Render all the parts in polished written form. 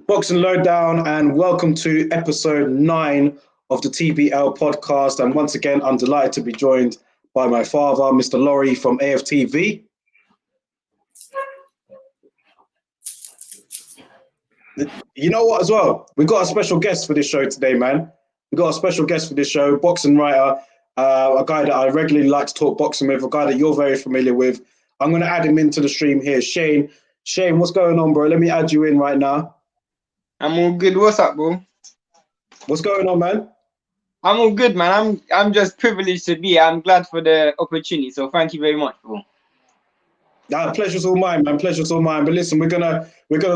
Boxing Lowdown, and welcome to episode 9 of the TBL podcast. And once again, I'm delighted to be joined by my father, Mr. Laurie from AFTV. You know what, as well? We've got a special guest for this show today, man. We've got a special guest for this show, boxing writer, a guy that I regularly like to talk boxing with, a guy that you're very familiar with. I'm going to add him into the stream here, Shane. Shane, what's going on, bro? Let me add you in right now. I'm all good. What's up, bro? What's going on, man? I'm all good, man. I'm just privileged to be here. I'm glad for the opportunity. So thank you very much, bro. Pleasure's all mine, man. Pleasure's all mine. But listen, we're gonna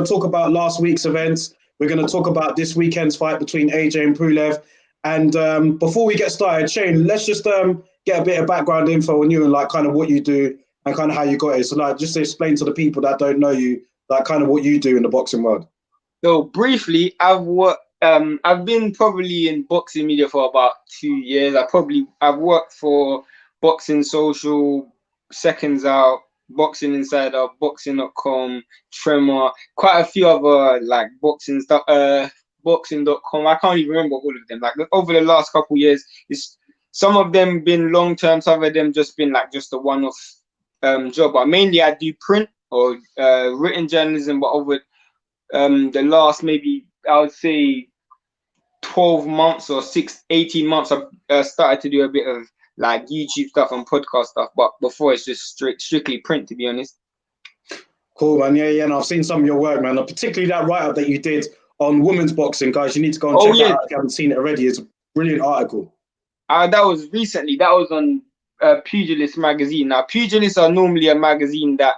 talk about last week's events. We're gonna talk about this weekend's fight between Ajayi and Pulev. And before we get started, Shane, let's just get a bit of background info on you and like kind of what you do and kind of how you got it. So like just to explain to the people that don't know you, like kind of what you do in the boxing world. So briefly, I've been probably in boxing media for about 2 years. I've worked for Boxing Social, Seconds Out, Boxing Insider, Boxing.com, Tremor, quite a few other like boxing stuff, Boxing.com. I can't even remember all of them. Like over the last couple of years, some of them been long term, some of them just been like just a one-off job. But mainly I do print or written journalism, but over the last maybe I would say 12 months or 18 months I've started to do a bit of like YouTube stuff and podcast stuff, but before it's just strictly print, to be honest. Cool, man. Yeah, and I've seen some of your work, man, particularly that write-up that you did on women's boxing. Guys, you need to go and check that out if you haven't seen it already. It's a brilliant article. That was recently. That was on Pugilist magazine. Now Pugilists are normally a magazine that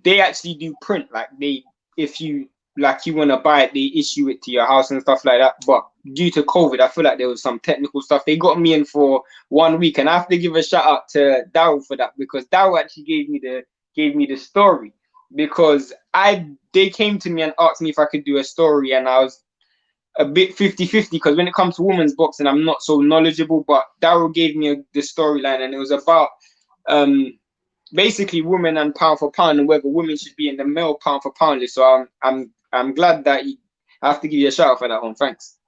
they actually do print. Like if you want to buy it, they issue it to your house and stuff like that. But due to COVID, I feel like there was some technical stuff. They got me in for 1 week, and I have to give a shout out to Daryl for that, because Daryl actually gave me the story, because they came to me and asked me if I could do a story, and I was a bit 50-50 because when it comes to women's boxing, I'm not so knowledgeable. But Daryl gave me the storyline, and it was about basically women and pound for pound, and whether women should be in the male pound for pound list. So I'm glad that I have to give you a shout out for that one. Thanks.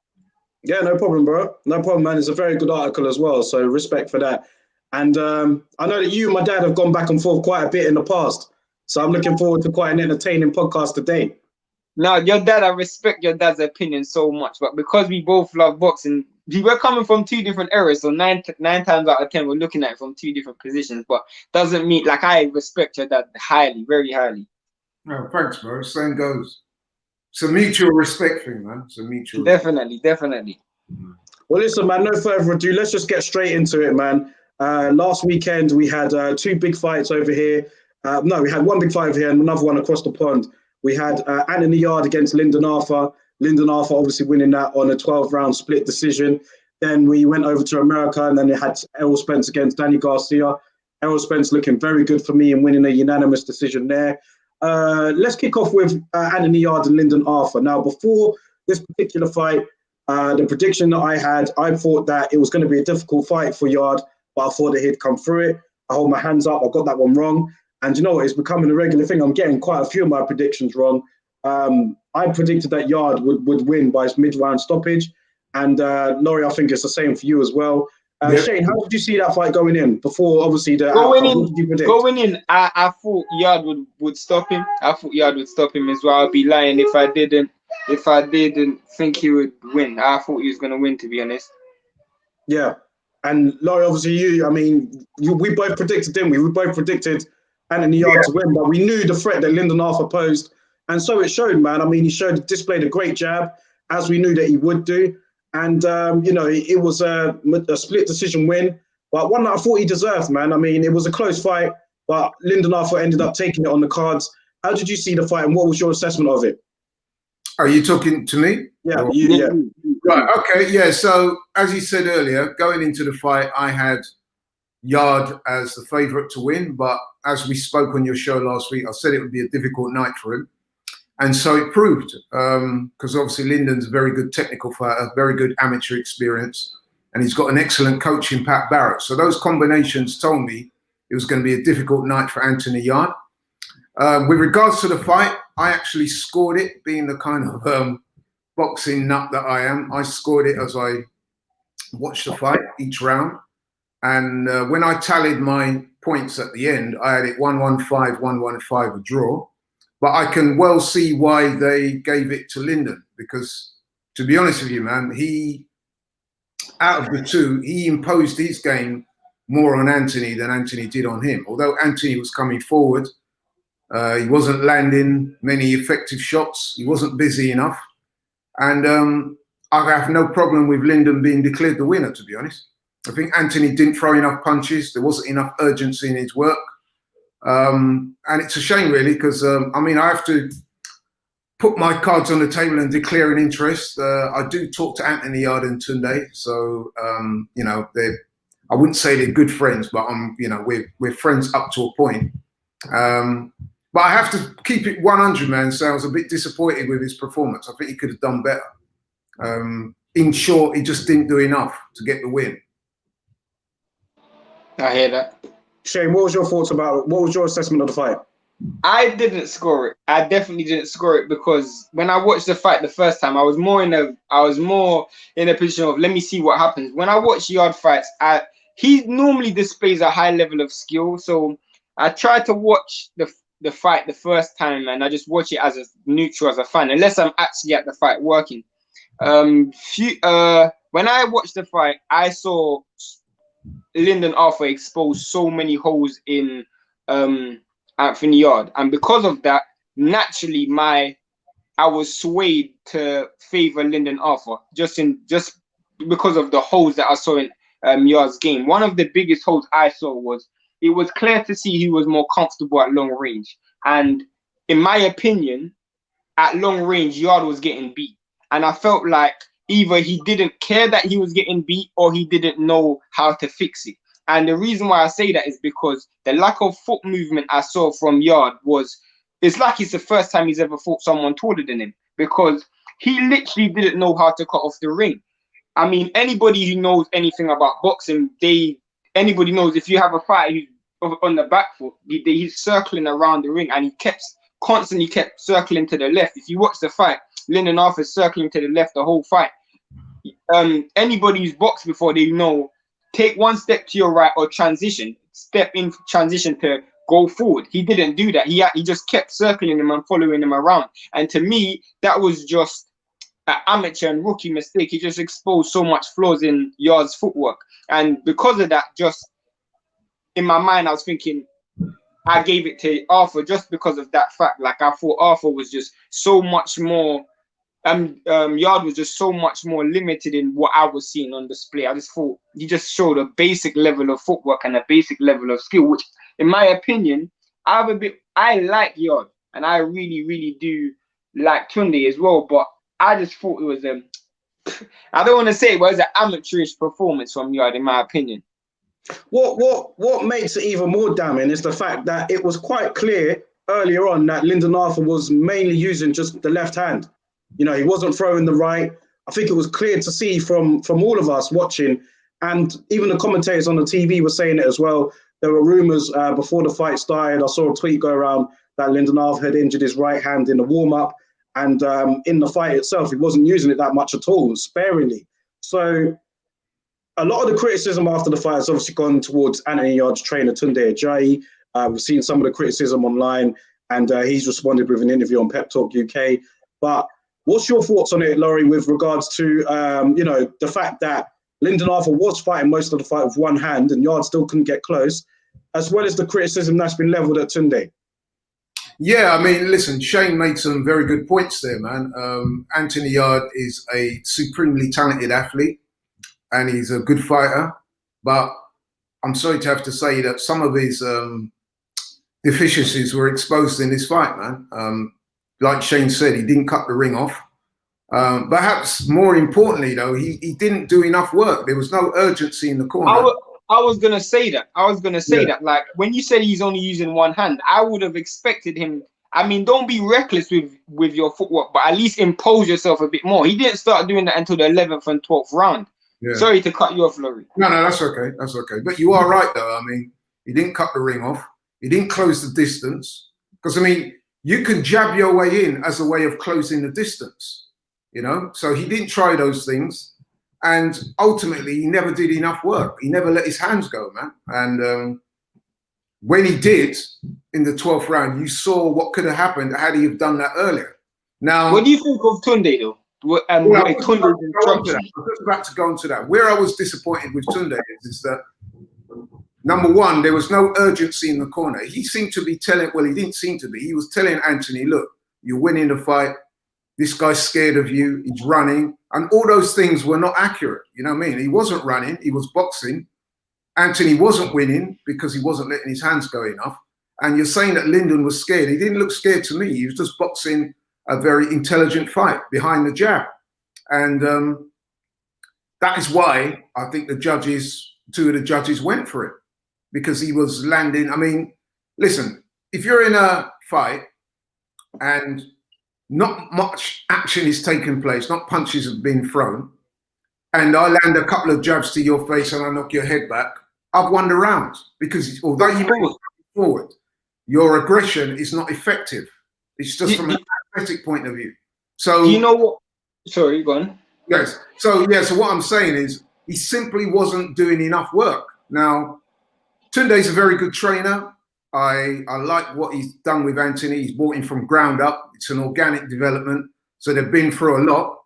Yeah, no problem, bro. No problem, man. It's a very good article as well. So respect for that. And I know that you and my dad have gone back and forth quite a bit in the past. So I'm looking forward to quite an entertaining podcast today. Now, your dad, I respect your dad's opinion so much, but because we both love boxing, we're coming from two different eras. So nine times out of 10, we're looking at it from two different positions. But doesn't mean, like, I respect your dad highly, very highly. No, thanks, bro. Same goes. It's a mutual respect thing, man. It's a mutual. Definitely. Well, listen, man, no further ado. Let's just get straight into it, man. Last weekend, we had two big fights over here. No, we had one big fight over here and another one across the pond. We had Anthony Yarde against Lyndon Arthur. Lyndon Arthur obviously winning that on a 12-round split decision. Then we went over to America, and then they had Errol Spence against Danny Garcia. Errol Spence looking very good for me and winning a unanimous decision there. Let's kick off with Anthony Yarde and Lyndon Arthur. Now, before this particular fight, the prediction that I had, I thought that it was going to be a difficult fight for Yarde, but I thought that he'd come through it. I hold my hands up. I got that one wrong. And you know what? It's becoming a regular thing. I'm getting quite a few of my predictions wrong. I predicted that Yarde would win by his mid-round stoppage. And Laurie, I think it's the same for you as well. Yep. Shane, how did you see that fight going in? Before, obviously, the going outcome, what did you predict? Going in, I thought Yarde would stop him. I thought Yarde would stop him as well. I'd be lying if I didn't think he would win. I thought he was going to win, to be honest. Yeah. And Laurie, obviously, we both predicted, didn't we? We both predicted Anthony Yarde to win, but we knew the threat that Lyndon Arthur posed. And so it showed, man. I mean, he displayed a great jab, as we knew that he would do. And, it was a split decision win, but one that I thought he deserved, man. I mean, it was a close fight, but Lyndon Arthur ended up taking it on the cards. How did you see the fight, and what was your assessment of it? Are you talking to me? Yeah, yeah. Right, okay, yeah. So, as you said earlier, going into the fight, I had Yarde as the favourite to win, but as we spoke on your show last week, I said it would be a difficult night for him. And so it proved, because obviously Lyndon's a very good technical fighter, very good amateur experience, and he's got an excellent coach in Pat Barrett. So those combinations told me it was going to be a difficult night for Anthony Yarde. With regards to the fight, I actually scored it, being the kind of boxing nut that I am. I scored it as I watched the fight each round. And when I tallied my points at the end, I had it 1-1-5, 1-1-5, a draw. But I can well see why they gave it to Lyndon, because to be honest with you, man, out of the two, he imposed his game more on Anthony than Anthony did on him. Although Anthony was coming forward, he wasn't landing many effective shots. He wasn't busy enough. And I have no problem with Lyndon being declared the winner, to be honest. I think Anthony didn't throw enough punches. There wasn't enough urgency in his work. And it's a shame, really, because, I mean, I have to put my cards on the table and declare an interest. I do talk to Anthony, Yarde and Tunde. So, you know, I wouldn't say they're good friends, but you know, we're friends up to a point. But I have to keep it 100, man. So I was a bit disappointed with his performance. I think he could have done better. In short, he just didn't do enough to get the win. I hear that. Shane, what was your thoughts about it? What was your assessment of the fight? I didn't score it. I definitely didn't score it, because when I watched the fight the first time, I was more in a position of, let me see what happens. When I watch Yarde fights, he normally displays a high level of skill. So I tried to watch the fight the first time, and I just watch it as a neutral, as a fan, unless I'm actually at the fight working. When I watched the fight, I saw Lyndon Arthur exposed so many holes in Anthony Yarde, and because of that, naturally I was swayed to favor Lyndon Arthur just because of the holes that I saw in Yarde's game. One of the biggest holes I saw was, it was clear to see he was more comfortable at long range, and in my opinion, at long range, Yarde was getting beat, and I felt like either he didn't care that he was getting beat, or he didn't know how to fix it. And the reason why I say that is because the lack of foot movement I saw from Yarde it's like it's the first time he's ever fought someone taller than him, because he literally didn't know how to cut off the ring. I mean, anybody who knows anything about boxing, anybody knows if you have a fighter who's on the back foot, he's circling around the ring, and he constantly kept circling to the left. If you watch the fight, Lyndon Arthur circling to the left the whole fight. Anybody who's boxed before, they know, take one step to your right or step in transition to go forward. He didn't do that. He just kept circling him and following him around. And to me, that was just an amateur and rookie mistake. He just exposed so much flaws in Yarde's footwork. And because of that, just in my mind, I was thinking, I gave it to Arthur just because of that fact. Like, I thought Arthur was just so much more, Yarde was just so much more limited in what I was seeing on display. I just thought he just showed a basic level of footwork and a basic level of skill, which, in my opinion, I like Yarde, and I really, really do like Tunde as well. But I just thought it was I don't want to say it, but it was an amateurish performance from Yarde, in my opinion. What makes it even more damning is the fact that it was quite clear earlier on that Lyndon Arthur was mainly using just the left hand. You know, he wasn't throwing the right. I think it was clear to see from all of us watching, and even the commentators on the TV were saying it as well. There were rumours before the fight started. I saw a tweet go around that Lyndon Arthur had injured his right hand in the warm-up, and in the fight itself, he wasn't using it that much at all, sparingly. So a lot of the criticism after the fight has obviously gone towards Anthony Yarde's trainer, Tunde Ajayi. We've seen some of the criticism online, and he's responded with an interview on Pep Talk UK. But what's your thoughts on it, Laurie, with regards to, you know, the fact that Lyndon Arthur was fighting most of the fight with one hand and Yarde still couldn't get close, as well as the criticism that's been levelled at Tunde? Yeah, I mean, listen, Shane made some very good points there, man. Anthony Yarde is a supremely talented athlete, and he's a good fighter. But I'm sorry to have to say that some of his deficiencies were exposed in this fight, man. Like Shane said, he didn't cut the ring off. Perhaps more importantly, though, he didn't do enough work. There was no urgency in the corner. I was going to say that. that. Like, when you said he's only using one hand, I would have expected him. I mean, don't be reckless with your footwork, but at least impose yourself a bit more. He didn't start doing that until the 11th and 12th round. Yeah. Sorry to cut you off, Laurie. No, that's okay. That's okay. But you are right, though. I mean, he didn't cut the ring off. He didn't close the distance. Because, I mean, you can jab your way in as a way of closing the distance, you know? So he didn't try those things. And ultimately, he never did enough work. He never let his hands go, man. And when he did, in the 12th round, you saw what could have happened had he have done that earlier. Now, what do you think of Tunde, though? I was just about to go into that. Where I was disappointed with Tunde is that, number one, there was no urgency in the corner. He seemed to be telling, well, he didn't seem to be. He was telling Anthony, look, you're winning the fight. This guy's scared of you. He's running. And all those things were not accurate. You know what I mean? He wasn't running. He was boxing. Anthony wasn't winning because he wasn't letting his hands go enough. And you're saying that Lyndon was scared. He didn't look scared to me. He was just boxing a very intelligent fight behind the jab. And that is why I think two of the judges went for it, because he was landing. I mean, listen, if you're in a fight and not much action is taking place, not punches have been thrown, and I land a couple of jabs to your face and I knock your head back, I've won the round, because although you move forward, your aggression is not effective. It's just from an athletic point of view. So you know what? Sorry, go on. Yes. So what I'm saying is he simply wasn't doing enough work. Now, Tunde's a very good trainer. I like what he's done with Anthony. He's brought him from ground up. It's an organic development. So they've been through a lot.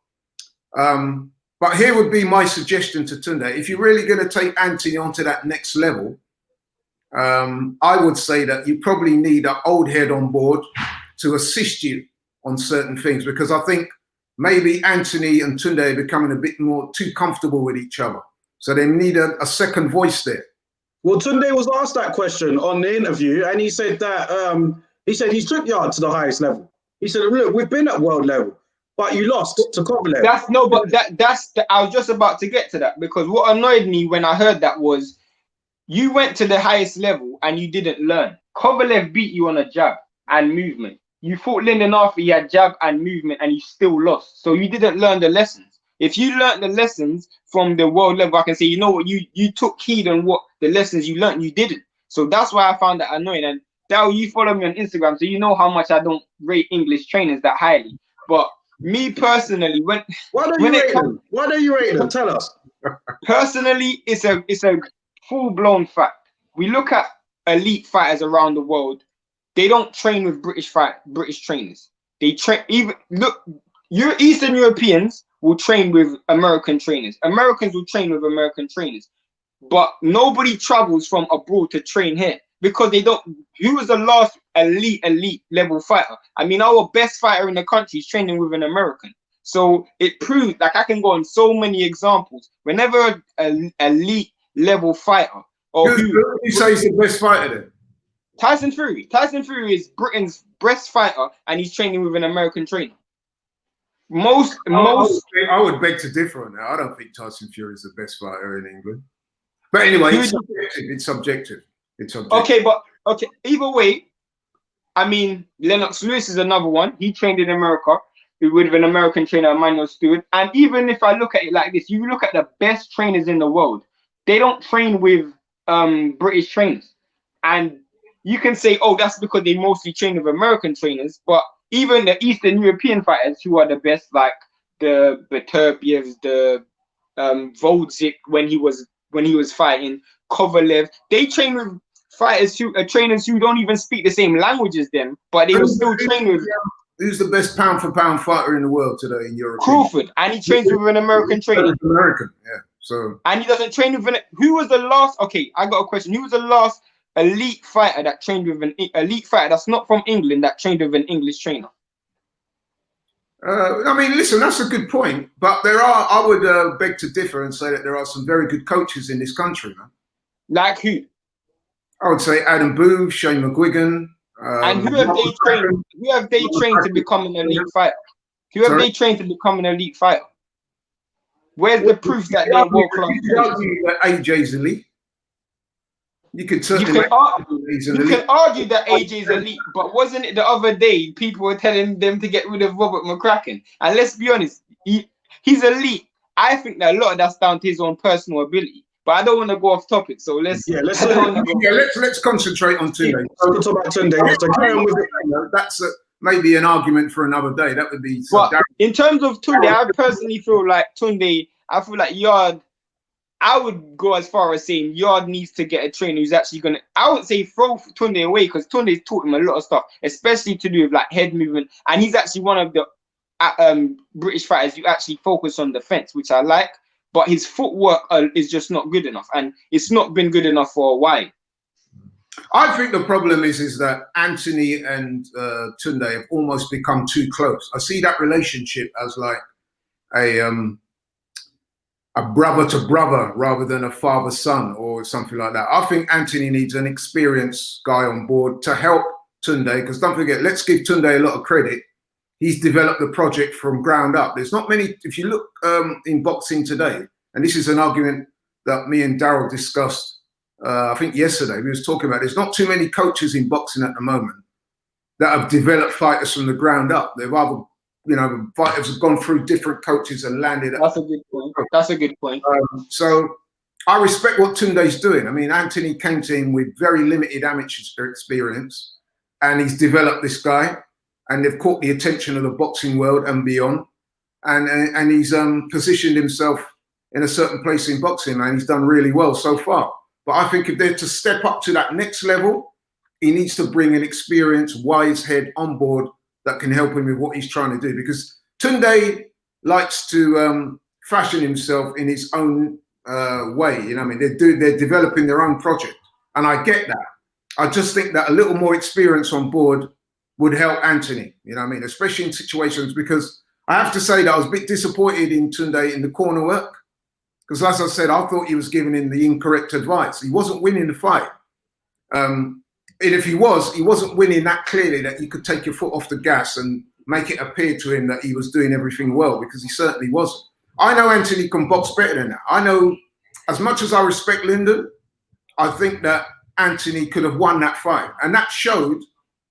But here would be my suggestion to Tunde. If you're really going to take Anthony onto that next level, I would say that you probably need an old head on board to assist you on certain things, because I think maybe Anthony and Tunde are becoming a bit more too comfortable with each other. So they need a second voice there. Well, Tunde was asked that question on the interview, and he said that he took Yarde to the highest level. He said, "Look, we've been at world level, but you lost to Kovalev." I was just about to get to that, because what annoyed me when I heard that was you went to the highest level and you didn't learn. Kovalev beat you on a jab and movement. You fought Lyndon after he had jab and movement and you still lost. So you didn't learn the lessons. If you learned the lessons from the world level, I can say, you know what, you took heed on what the lessons you learned, you didn't. So that's why I found that annoying. And Dal, you follow me on Instagram, so you know how much I don't rate English trainers that highly. But me personally, why don't you rate them? Tell us. Personally, it's a full-blown fact. We look at elite fighters around the world. They don't train with British trainers. They train your Eastern Europeans will train with American trainers. Americans will train with American trainers. But nobody travels from abroad to train here because they don't. Who was the last elite level fighter? I mean, our best fighter in the country is training with an American. So it proved, like I can go on so many examples. Whenever an elite level fighter who you say is the best fighter then? Tyson Fury. Tyson Fury is Britain's best fighter, and he's training with an American trainer. I would beg to differ on that. I don't think Tyson Fury is the best fighter in England. But anyway, it's subjective. Okay, either way, I mean, Lennox Lewis is another one. He trained in America with an American trainer, Emmanuel Stewart. And even if I look at it like this, you look at the best trainers in the world, they don't train with British trainers. And you can say, oh, that's because they mostly train with American trainers. But even the Eastern European fighters who are the best, like the Beterbievs, the Vodzik when he was fighting, Kovalev, they train with trainers who don't even speak the same language as them, but they will still train with. Who's the best pound for pound fighter in the world today in Europe? Crawford, and he trains with an American trainer. American, yeah. So and he doesn't train with who was the last? Okay, I got a question. Who was the last elite fighter that trained with an elite fighter that's not from England that trained with an English trainer? I mean, listen, that's a good point, but I would beg to differ and say that there are some very good coaches in this country, man. Like who? I would say Adam Booth, Shane McGuigan. And who have they trained? Who have they trained to become an elite fighter? Who have they trained to become an elite fighter? Where's the proof that they're world class? You could argue that AJ's elite. You could certainly. You can argue that AJ's elite, but wasn't it the other day people were telling them to get rid of Robert McCracken? And let's be honest, he's elite. I think that a lot of that's down to his own personal ability. But I don't want to go off topic, so let's concentrate on Tunde. Let's talk about Tunde. So carry on with it. That's maybe an argument for another day. That would be. But in terms of Tunde, I personally feel like Yarde. I would go as far as saying Yarde needs to get a trainer who's actually gonna. I would say throw Tunde away because Tunde's taught him a lot of stuff, especially to do with like head movement, and he's actually one of the British fighters who actually focus on defense, which I like. But his footwork is just not good enough, and it's not been good enough for a while. I think the problem is that Anthony and Tunde have almost become too close. I see that relationship as like a brother to brother rather than a father son or something like that. I think Anthony needs an experienced guy on board to help Tunde, because don't forget, let's give Tunde a lot of credit. He's developed the project from ground up. There's not many, if you look in boxing today, and this is an argument that me and Daryl discussed, I think yesterday, we was talking about, there's not too many coaches in boxing at the moment that have developed fighters from the ground up. They've either, fighters have gone through different coaches and landed. That's a good point. That's a good point. So I respect what Tunde's doing. I mean, Anthony came to him with very limited amateur experience, and he's developed this guy, and they've caught the attention of the boxing world and beyond. And he's positioned himself in a certain place in boxing, and he's done really well so far. But I think if they're to step up to that next level, he needs to bring an experienced, wise head on board that can help him with what he's trying to do. Because Tunde likes to fashion himself in his own way. You know what I mean? They're developing their own project. And I get that. I just think that a little more experience on board would help Anthony, you know what I mean? Especially in situations, because I have to say that I was a bit disappointed in Tunde in the corner work. Because as I said, I thought he was giving him the incorrect advice. He wasn't winning the fight. And if he wasn't winning that clearly that you could take your foot off the gas and make it appear to him that he was doing everything well, because he certainly wasn't. I know Anthony can box better than that. I know, as much as I respect Lyndon, I think that Anthony could have won that fight. And that showed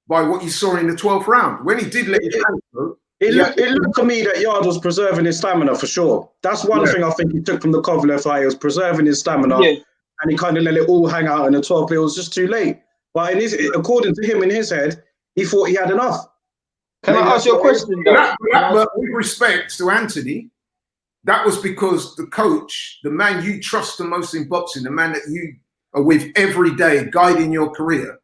by what you saw in the 12th round. When he did let his hands go, it looked to me that Yarde was preserving his stamina for sure. That's one thing I think he took from the Kovalev fight. He was preserving his stamina, and he kind of let it all hang out in the 12th. It was just too late. But according to him, in his head, he thought he had enough. Can I ask you a question, though? But with respect to Anthony, that was because the coach, the man you trust the most in boxing, the man that you are with every day, guiding your career,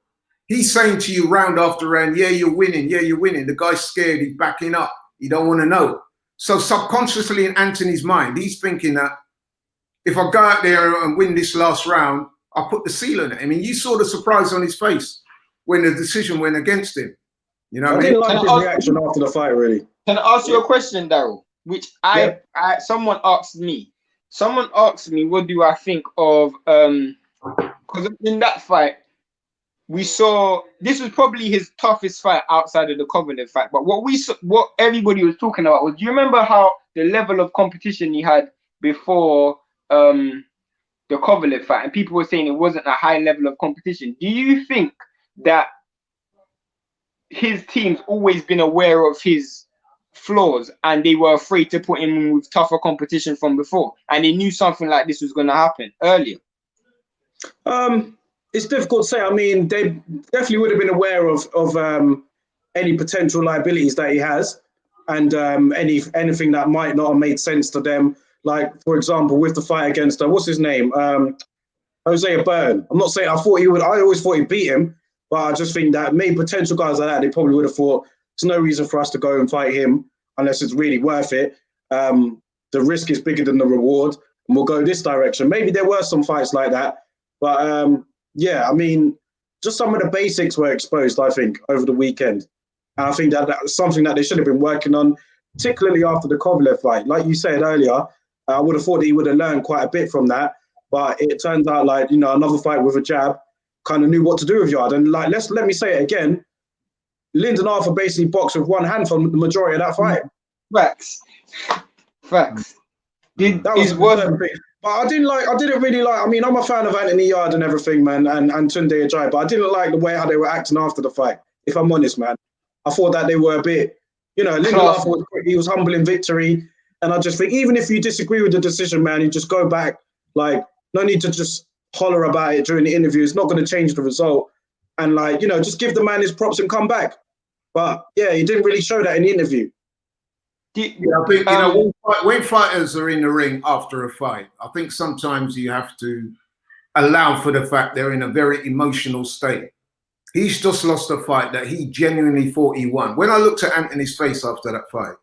he's saying to you round after round, yeah, you're winning. Yeah, you're winning. The guy's scared. He's backing up. He don't want to know. So subconsciously in Anthony's mind, he's thinking that if I go out there and win this last round, I'll put the seal on it. I mean, you saw the surprise on his face when the decision went against him. You know, I didn't like his reaction after the fight, really. Can I ask you a question, Daryl? Which someone asked me. Someone asked me, what do I think of? Because in that fight, we saw this was probably his toughest fight outside of the Kovalev fight. But what everybody was talking about was, do you remember how the level of competition he had before the Kovalev fight? And people were saying it wasn't a high level of competition. Do you think that his team's always been aware of his flaws and they were afraid to put him in with tougher competition from before, and they knew something like this was going to happen earlier? It's difficult to say. I mean, they definitely would have been aware of any potential liabilities that he has, and anything that might not have made sense to them. Like, for example, with the fight against what's his name, Hosea Burton. I'm not saying I always thought he'd beat him, but I just think that maybe potential guys like that, they probably would have thought there's no reason for us to go and fight him unless it's really worth it. The risk is bigger than the reward, and we'll go this direction. Maybe there were some fights like that, but yeah, I mean, just some of the basics were exposed, I think, over the weekend. And I think that's something that they should have been working on, particularly after the Kovalev fight. Like you said earlier, I would have thought that he would have learned quite a bit from that. But it turns out, like, another fight with a jab, kind of knew what to do with Yarde. And like, let me say it again, Lyndon Arthur basically boxed with one hand for the majority of that fight. Facts. That was one big. But I didn't really like. I mean, I'm a fan of Anthony Yarde and everything, man, and Tunde Ajayi, but I didn't like the way how they were acting after the fight. If I'm honest, man, I thought that they were a bit, Lyndon Arthur was humble in victory, and I just think even if you disagree with the decision, man, you just go back. Like, no need to just holler about it during the interview. It's not going to change the result, and just give the man his props and come back. But yeah, he didn't really show that in the interview. Yeah, I think, you know, when fighters are in the ring after a fight, I think sometimes you have to allow for the fact they're in a very emotional state. He's just lost a fight that he genuinely thought he won. When I looked at Anthony's face after that fight,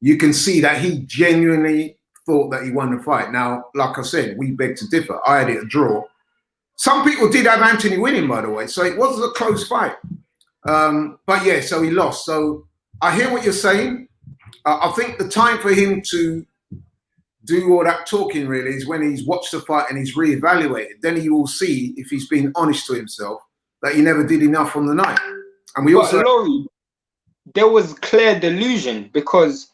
you can see that he genuinely thought that he won the fight. Now, like I said, we beg to differ. I had it a draw. Some people did have Anthony winning, by the way, so it was a close fight. But yeah, so he lost. So I hear what you're saying. I think the time for him to do all that talking really is when he's watched the fight and he's reevaluated. Then he will see if he's been honest to himself that he never did enough on the night. And we also, Laurie, there was clear delusion because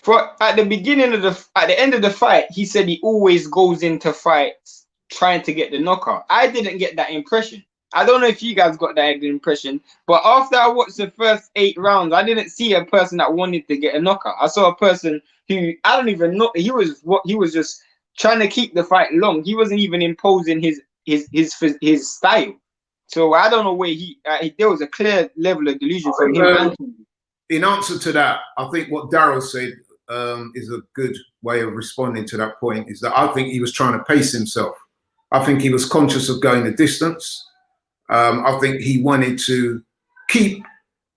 at the end of the fight, he said he always goes into fights trying to get the knockout. I didn't get that impression. I don't know if you guys got that impression, but after I watched the first 8 rounds, I didn't see a person that wanted to get a knockout. I saw a person who I don't even know. He was just trying to keep the fight long. He wasn't even imposing his style. So I don't know where there was a clear level of delusion from him. In answer to that, I think what Daryl said is a good way of responding to that point. Is that I think he was trying to pace himself. I think he was conscious of going the distance. I think he wanted to keep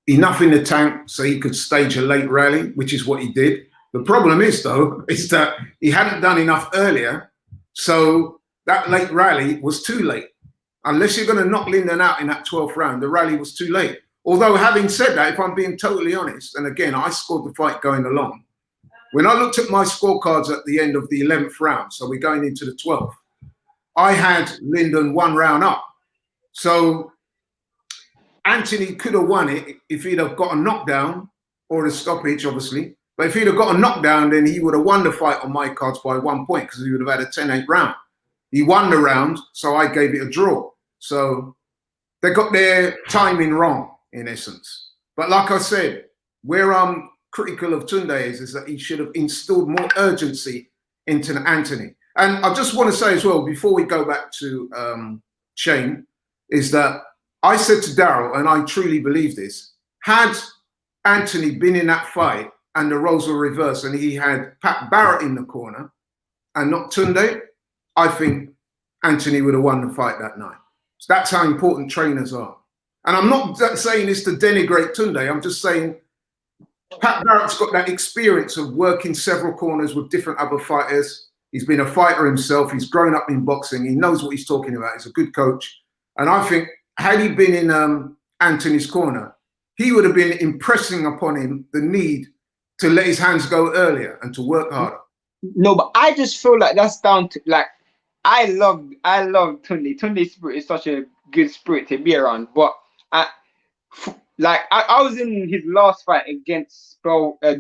enough in the tank so he could stage a late rally, which is what he did. The problem is, though, is that he hadn't done enough earlier. So that late rally was too late. Unless you're going to knock Lyndon out in that 12th round, the rally was too late. Although having said that, if I'm being totally honest, and again, I scored the fight going along. When I looked at my scorecards at the end of the 11th round, so we're going into the 12th, I had Lyndon 1 round up. So Anthony could have won it if he'd have got a knockdown or a stoppage, obviously. But if he'd have got a knockdown, then he would have won the fight on my cards by 1 point because he would have had a 10-8 round. He won the round, so I gave it a draw. So they got their timing wrong, in essence. But like I said, where I'm critical of Tunde is that he should have instilled more urgency into Anthony. And I just want to say as well, before we go back to Shane, is that I said to Daryl, and I truly believe this, had Anthony been in that fight and the roles were reversed and he had Pat Barrett in the corner and not Tunde, I think Anthony would have won the fight that night. So that's how important trainers are. And I'm not saying this to denigrate Tunde. I'm just saying Pat Barrett's got that experience of working several corners with different other fighters. He's been a fighter himself. He's grown up in boxing. He knows what he's talking about. He's a good coach. And I think had he been in Anthony's corner, he would have been impressing upon him the need to let his hands go earlier and to work harder. No, but I just feel like that's down to like I love Tunde. Tunde's spirit is such a good spirit to be around. But I was in his last fight against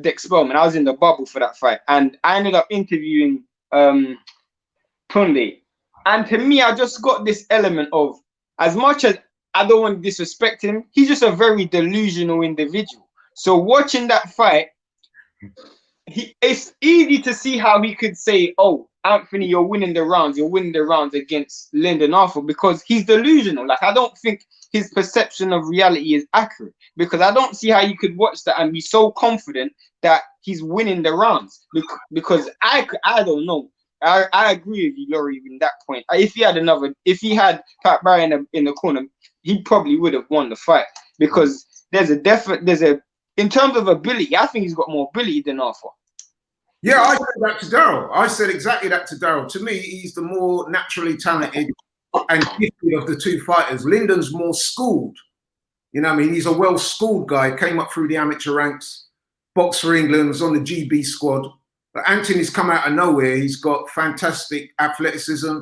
Dick Spellman. I was in the bubble for that fight, and I ended up interviewing Tunde. And to me, I just got this element of, as much as I don't want to disrespect him, he's just a very delusional individual. So watching that fight, it's easy to see how he could say, "Oh, Anthony, you're winning the rounds against Lyndon Arthur," because he's delusional. Like, I don't think his perception of reality is accurate, because I don't see how you could watch that and be so confident that he's winning the rounds. Because I don't know. I agree with you, Laurie, in that point. If he had Pat Barry in the corner, he probably would have won the fight, because in terms of ability, I think he's got more ability than Arthur. Yeah, I said that to Daryl. I said exactly that to Daryl. To me, he's the more naturally talented and gifted of the two fighters. Lyndon's more schooled. You know what I mean? He's a well-schooled guy, came up through the amateur ranks, boxed for England, was on the GB squad. But Anthony's come out of nowhere. He's got fantastic athleticism.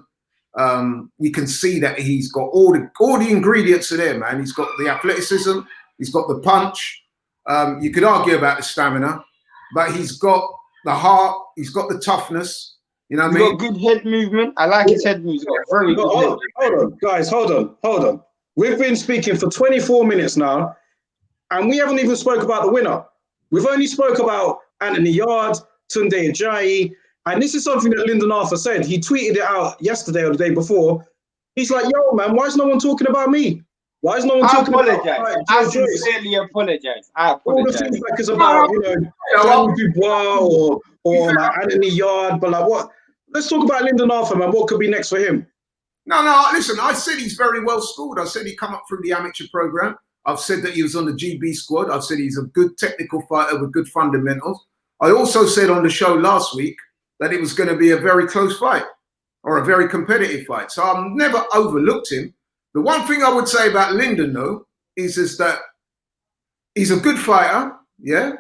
You can see that he's got all the ingredients are there, man. He's got the athleticism. He's got the punch. You could argue about the stamina, but he's got the heart. He's got the toughness. You know what I mean? He's got good head movement. I like his head movement. He's got very good head. Hold on, guys. Hold on. We've been speaking for 24 minutes now, and we haven't even spoke about the winner. We've only spoke about Anthony Yarde, Tunde Ajayi, and this is something that Lyndon Arthur said. He tweeted it out yesterday or the day before. He's like, "Yo, man, why is no one talking about me?" Why is no one I talking apologize. about I Joe Joyce? sincerely apologize. I All the apologize. feedback is about, Daniel Dubois or like Anthony Yarde, but like what? Let's talk about Lyndon Arthur, man. What could be next for him? No, listen, I said he's very well schooled. I said he come up through the amateur program. I've said that he was on the GB squad. I've said he's a good technical fighter with good fundamentals. I also said on the show last week that it was going to be a very close fight or a very competitive fight. So I've never overlooked him. The one thing I would say about Lyndon, though, is that he's a good fighter, yeah?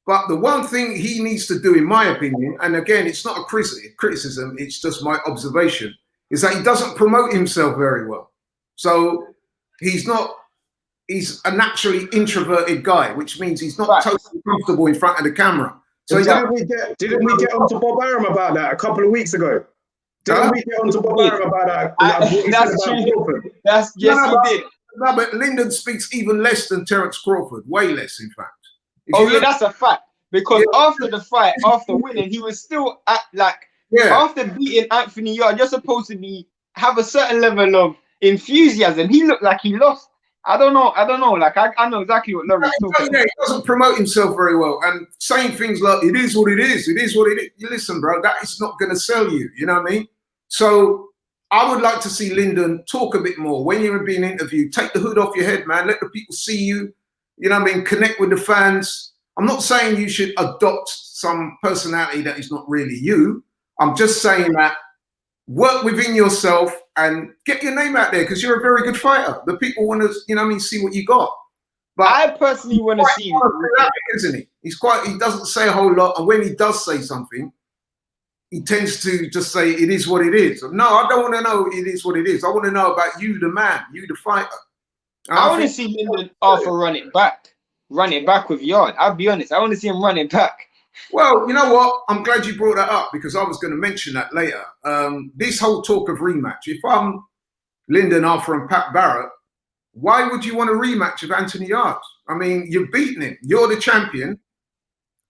But the one thing he needs to do, in my opinion, and again, it's not a criticism, it's just my observation, is that he doesn't promote himself very well. So he's a naturally introverted guy, which means he's not totally comfortable in front of the camera. So didn't we get onto Bob Arum about that a couple of weeks ago? Didn't we get onto Bob Arum about that? That's true. Yes, you did. No, but Lyndon speaks even less than Terence Crawford, way less, in fact. That's a fact. Because after the fight, after winning, he was still after beating Anthony Yarde, you're supposed to have a certain level of enthusiasm. He looked like he lost. I don't know. Like I know exactly what Laurie's talking about. He doesn't promote himself very well, and saying things like "it is what it is," "it is what it is." You listen, bro, that is not going to sell you. You know what I mean? So I would like to see Lyndon talk a bit more when you're being interviewed. Take the hood off your head, man. Let the people see you. You know what I mean? Connect with the fans. I'm not saying you should adopt some personality that is not really you. I'm just saying that work within yourself and get your name out there because you're a very good fighter. The people want to, you know what I mean, see what you got. But I personally want to see isn't he? He doesn't say a whole lot. And when he does say something, he tends to just say, it is what it is. No, I don't want to know it is what it is. I want to know about you, the man, you, the fighter. I want to see Lyndon Arthur run it back with Yarde. I'll be honest. I want to see him run it back. Well, you know what? I'm glad you brought that up because I was going to mention that later. This whole talk of rematch, if I'm Lyndon Arthur and Pat Barrett, why would you want a rematch of Anthony Yarde? I mean, you've beaten him. You're the champion.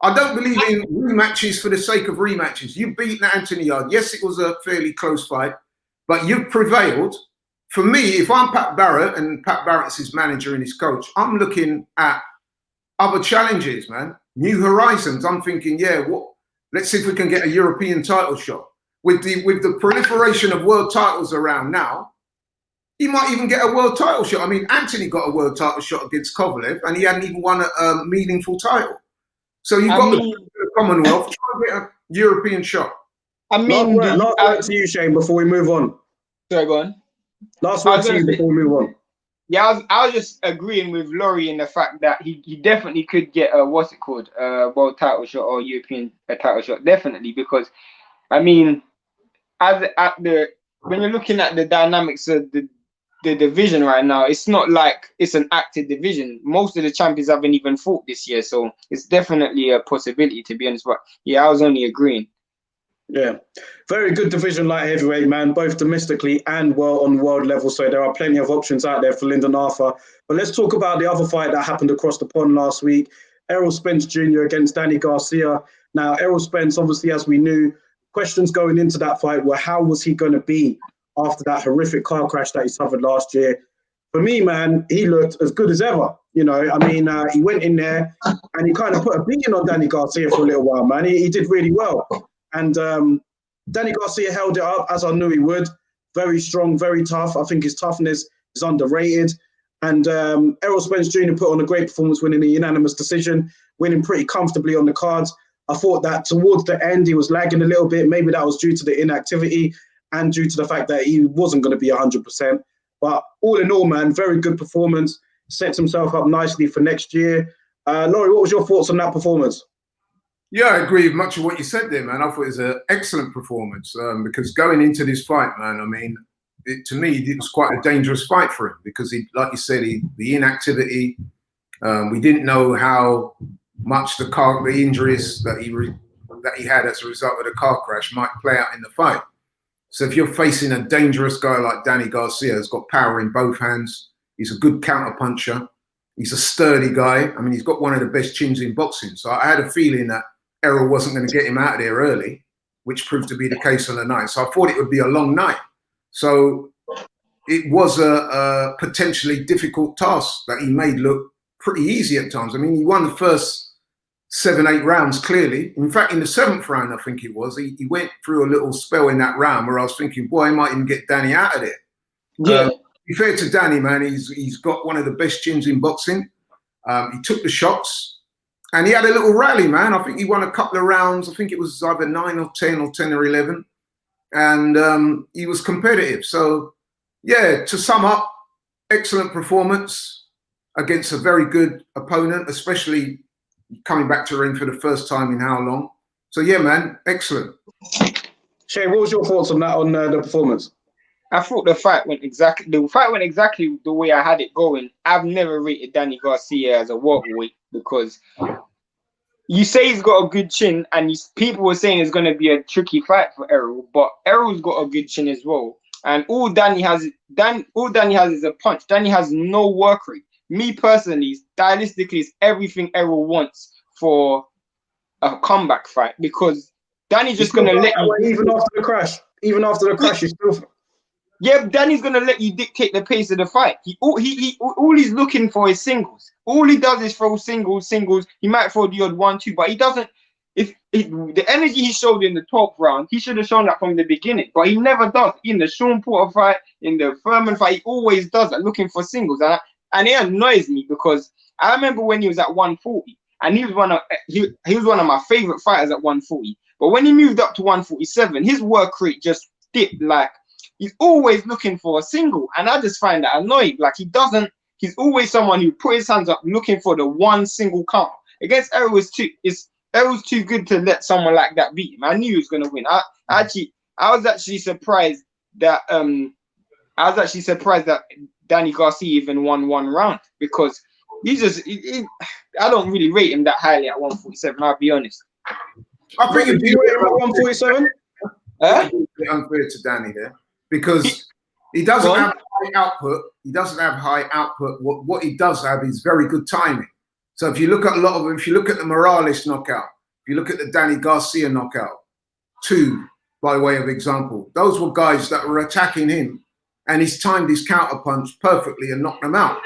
I don't believe in rematches for the sake of rematches. You've beaten Anthony Yarde. Yes, it was a fairly close fight, but you've prevailed. For me, if I'm Pat Barrett and Pat Barrett's his manager and his coach, I'm looking at other challenges, man. New horizons. I'm thinking, let's see if we can get a European title shot. With the proliferation of world titles around now, he might even get a world title shot. I mean, Anthony got a world title shot against Kovalev and he hadn't even won a meaningful title. So you've got the Commonwealth, try and get a European shot. I mean, last word to you, Shane, before we move on. Sorry, go on. Last word to you before we move on. Yeah, I was just agreeing with Laurie in the fact that he definitely could get a world title shot or European title shot, definitely, because I mean, when you're looking at the dynamics of the division right now, it's not like it's an active division. Most of the champions haven't even fought this year, so it's definitely a possibility, to be honest. But yeah, I was only agreeing. Yeah, very good division light heavyweight, man, both domestically and on world level. So there are plenty of options out there for Lyndon Arthur. But let's talk about the other fight that happened across the pond last week. Errol Spence Jr. against Danny Garcia. Now, Errol Spence, obviously, as we knew, questions going into that fight were how was he going to be after that horrific car crash that he suffered last year? For me, man, he looked as good as ever. You know, I mean, he went in there and he kind of put a beating on Danny Garcia for a little while, man. He did really well. And Danny Garcia held it up, as I knew he would. Very strong, very tough. I think his toughness is underrated. And Errol Spence Jr. put on a great performance, winning a unanimous decision, winning pretty comfortably on the cards. I thought that towards the end, he was lagging a little bit. Maybe that was due to the inactivity and due to the fact that he wasn't going to be 100%. But all in all, man, very good performance. Sets himself up nicely for next year. Laurie, what was your thoughts on that performance? Yeah, I agree with much of what you said there, man. I thought it was an excellent performance because going into this fight, man, I mean, to me, it was quite a dangerous fight for him because, like you said, the inactivity, we didn't know how much the injuries that he had as a result of the car crash might play out in the fight. So if you're facing a dangerous guy like Danny Garcia, who's got power in both hands, he's a good counter puncher, he's a sturdy guy. I mean, he's got one of the best chins in boxing. So I had a feeling that Errol wasn't going to get him out of there early, which proved to be the case on the night. So I thought it would be a long night. So it was a potentially difficult task that he made look pretty easy at times. I mean, he won the first 7-8 rounds clearly. In fact, in the 7th round, I think it was, he went through a little spell in that round where I was thinking, boy, he might even get Danny out of there. Yeah. To be fair to Danny, man, he's got one of the best chins in boxing. He took the shots and he had a little rally, man. I think he won a couple of rounds. I think it was either 9 or 10 or 10 or 11. And he was competitive. So, yeah, to sum up, excellent performance against a very good opponent, especially coming back to the ring for the first time in how long. So, yeah, man, excellent. Shay, what was your thoughts on that, on the performance? I thought the fight went exactly the way I had it going. I've never rated Danny Garcia as a welterweight because you say he's got a good chin, and people were saying it's going to be a tricky fight for Errol, but Errol's got a good chin as well. And all Danny has is a punch. Danny has no work rate. Me personally, stylistically, is everything Errol wants for a comeback fight because Danny's just going to let you. Even after the crash, he's still. Yeah, Danny's gonna let you dictate the pace of the fight. All he's looking for is singles. All he does is throw singles. He might throw the odd 1-2, but he doesn't. If the energy he showed in the 12th round, he should have shown that from the beginning, but he never does. In the Sean Porter fight, in the Furman fight, he always does that, looking for singles, and it annoys me because I remember when he was at 140, and he was one of my favorite fighters at 140. But when he moved up to 147, his work rate just dipped like. He's always looking for a single, and I just find that annoying. Like he's always someone who put his hands up looking for the one single count. Against Errol Errol's too good to let someone like that beat him. I knew he was gonna win. I was actually surprised that Danny Garcia even won one round because I don't really rate him that highly at 147. I'll be honest. I think if you rate him at 147, unfair to Danny there. Because he doesn't have high output. He doesn't have high output. What he does have is very good timing. So if you look at a lot of them, if you look at the Morales knockout, if you look at the Danny Garcia knockout, 2 by way of example, those were guys that were attacking him, and he's timed his counterpunch perfectly and knocked them out.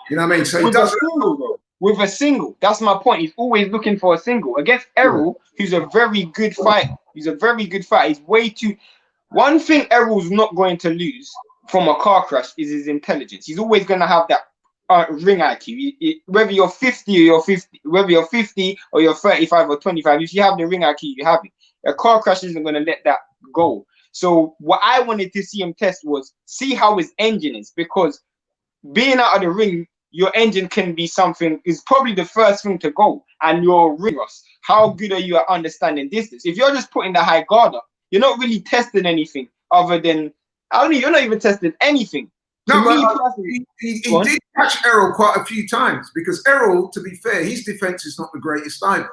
You know what I mean? So he doesn't. With a single, that's my point. He's always looking for a single against Errol, who's a very good fighter. He's way too. One thing Errol's not going to lose from a car crash is his intelligence. He's always going to have that ring IQ. Whether you're 50 or you're 50 or you're 35 or 25, if you have the ring IQ, you have it. A car crash isn't going to let that go. So what I wanted to see him test was see how his engine is, because being out of the ring, your engine can be something is probably the first thing to go, and your ring rust. How good are you at understanding distance? If you're just putting the high guard up, you're not really testing anything other than, you're not even testing anything. No, but he did catch Errol quite a few times because Errol, to be fair, his defense is not the greatest either.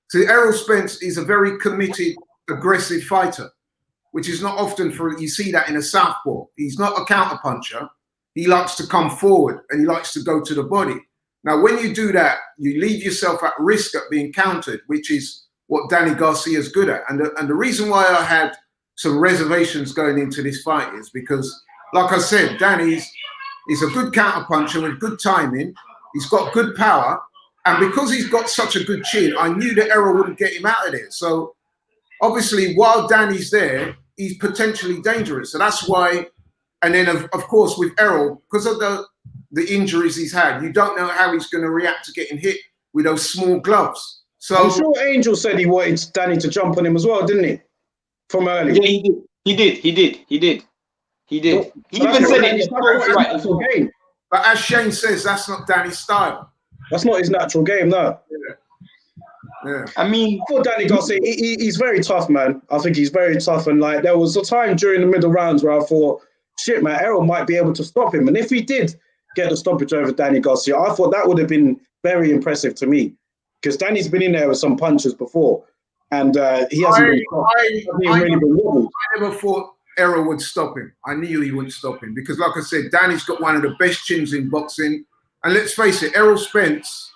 So Errol Spence is a very committed, aggressive fighter, which is not often you see that in a southpaw. He's not a counter puncher. He likes to come forward and he likes to go to the body. Now, when you do that, you leave yourself at risk at being countered, which is what Danny Garcia is good at. And the reason why I had some reservations going into this fight is because, like I said, Danny's a good counter puncher with good timing. He's got good power. And because he's got such a good chin, I knew that Errol wouldn't get him out of there. So obviously, while Danny's there, he's potentially dangerous. So that's why. And then, of course, with Errol, because of the injuries he's had, you don't know how he's going to react to getting hit with those small gloves. So I'm sure Angel said he wanted Danny to jump on him as well, didn't he? From early. Yeah, he did. He even said it in the game. But as Shane says, that's not Danny's style. That's not his natural game, no. Yeah. I mean, for Danny Garcia, he's very tough, man. I think he's very tough. And like, there was a time during the middle rounds where I thought, shit, man, Errol might be able to stop him. And if he did get the stoppage over Danny Garcia, I thought that would have been very impressive to me. Because Danny's been in there with some punches before, and he hasn't really been wobbled. I never thought Errol would stop him. I knew he wouldn't stop him because, like I said, Danny's got one of the best chins in boxing. And let's face it, Errol Spence,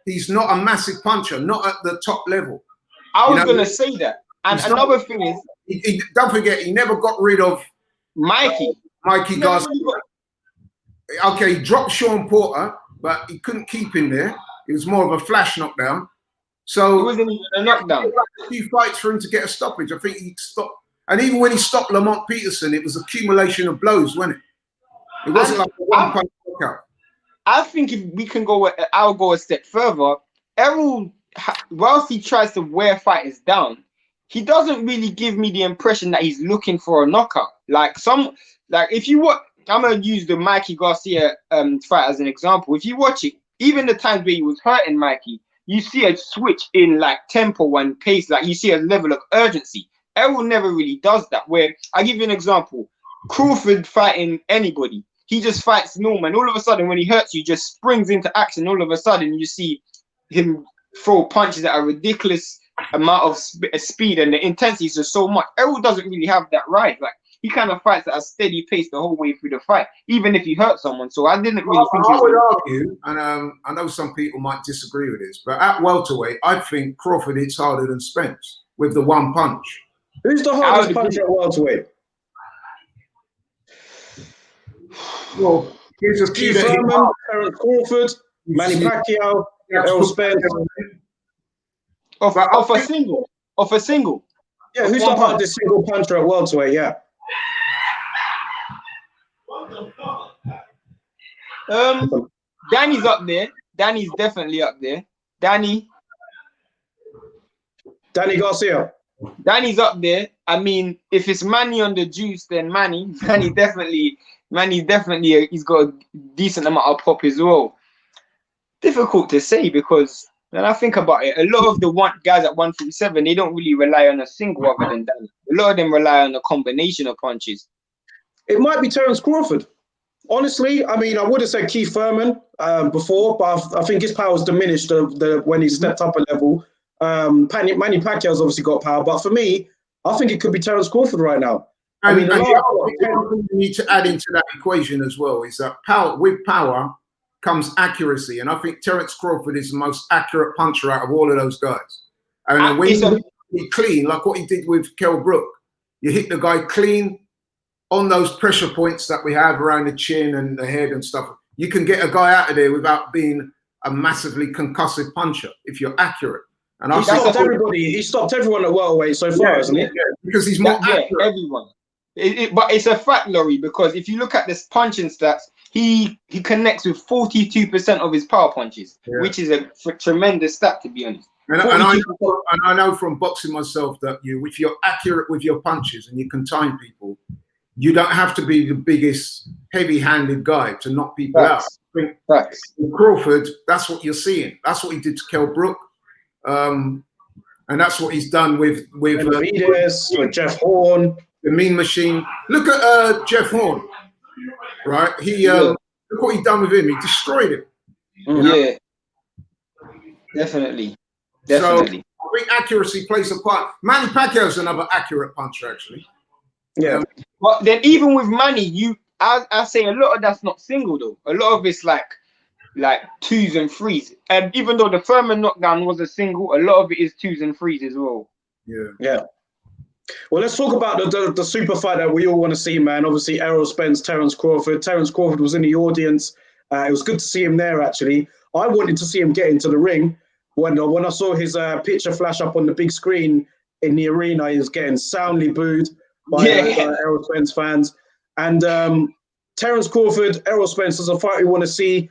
he's not a massive puncher, not at the top level. I was going to say that. And another thing is... Don't forget, he never got rid of Mikey. Mikey Garcia. Okay, he dropped Sean Porter, but he couldn't keep him there. It was more of a flash knockdown. So it wasn't even a knockdown. A few fights for him to get a stoppage. I think he stopped, and even when he stopped Lamont Peterson, it was accumulation of blows, wasn't it? It wasn't like a one-punch knockout. I think if we can go, I'll go a step further. Errol, whilst he tries to wear fighters down, he doesn't really give me the impression that he's looking for a knockout. Like if you watch, I'm gonna use the Mikey Garcia fight as an example. If you watch it, even the times where he was hurting Mikey, you see a switch in like tempo and pace. Like you see a level of urgency. Errol never really does that. Where I give you an example, Crawford fighting anybody, he just fights normal, and all of a sudden when he hurts you, just springs into action. All of a sudden you see him throw punches at a ridiculous amount of speed, and the intensity is just so much. Errol doesn't really have that rise. Like he kind of fights at a steady pace the whole way through the fight, even if he hurt someone. So I didn't really think. I would argue, and I know some people might disagree with this, but at welterweight, I think Crawford hits harder than Spence with the one punch. Who's the hardest puncher at welterweight? Well, here's a few. Thurman, Terence Crawford, Manny Pacquiao, Errol Spence. Off a single. Yeah, who's the hardest single puncher at welterweight? Yeah. Danny's up there. Danny's definitely up there. Danny Garcia. Danny's up there. I mean, if it's Manny on the juice, then Manny definitely, he's got a decent amount of pop as well. Difficult to say because when I think about it, a lot of the guys at 147, they don't really rely on a single other than Danny. A lot of them rely on a combination of punches. It might be Terence Crawford. Honestly, I mean, I would have said Keith Thurman before, but I think his power's diminished when he stepped up a level. Manny Pacquiao's obviously got power, but for me, I think it could be Terence Crawford right now. The other thing you need to add into that equation as well is that with power comes accuracy, and I think Terence Crawford is the most accurate puncher out of all of those guys. And when you hit clean, like what he did with Kell Brook, you hit the guy clean on those pressure points that we have around the chin and the head and stuff. You can get a guy out of there without being a massively concussive puncher if you're accurate. And he stopped everybody. He stopped everyone at welterweight so far, hasn't he? Yeah, because he's more accurate. Everyone. But it's a fact, Laurie, because if you look at this punching stats, he connects with 42% of his power punches, which is a tremendous stat, to be honest. And I know from boxing myself that if you're accurate with your punches and you can time people, you don't have to be the biggest heavy-handed guy to knock people out. I think with Crawford, that's what you're seeing. That's what he did to Kell Brook. And that's what he's done with Jeff Horn, the Mean Machine. Look at Jeff Horn, right? Look what he done with him. He destroyed him. Yeah, definitely. So I think accuracy plays a part. Manny Pacquiao's another accurate puncher, actually. Yeah, but then even with Manny, I say a lot of that's not single though. A lot of it's like twos and threes. And even though the Thurman knockdown was a single, a lot of it is twos and threes as well. Yeah. Well, let's talk about the super fight that we all want to see, man. Obviously, Errol Spence, Terence Crawford. Terence Crawford was in the audience. It was good to see him there, actually. I wanted to see him get into the ring. When I saw his picture flash up on the big screen in the arena, he was getting soundly booed by Errol Spence fans. And Terence Crawford, Errol Spence is a fight we want to see.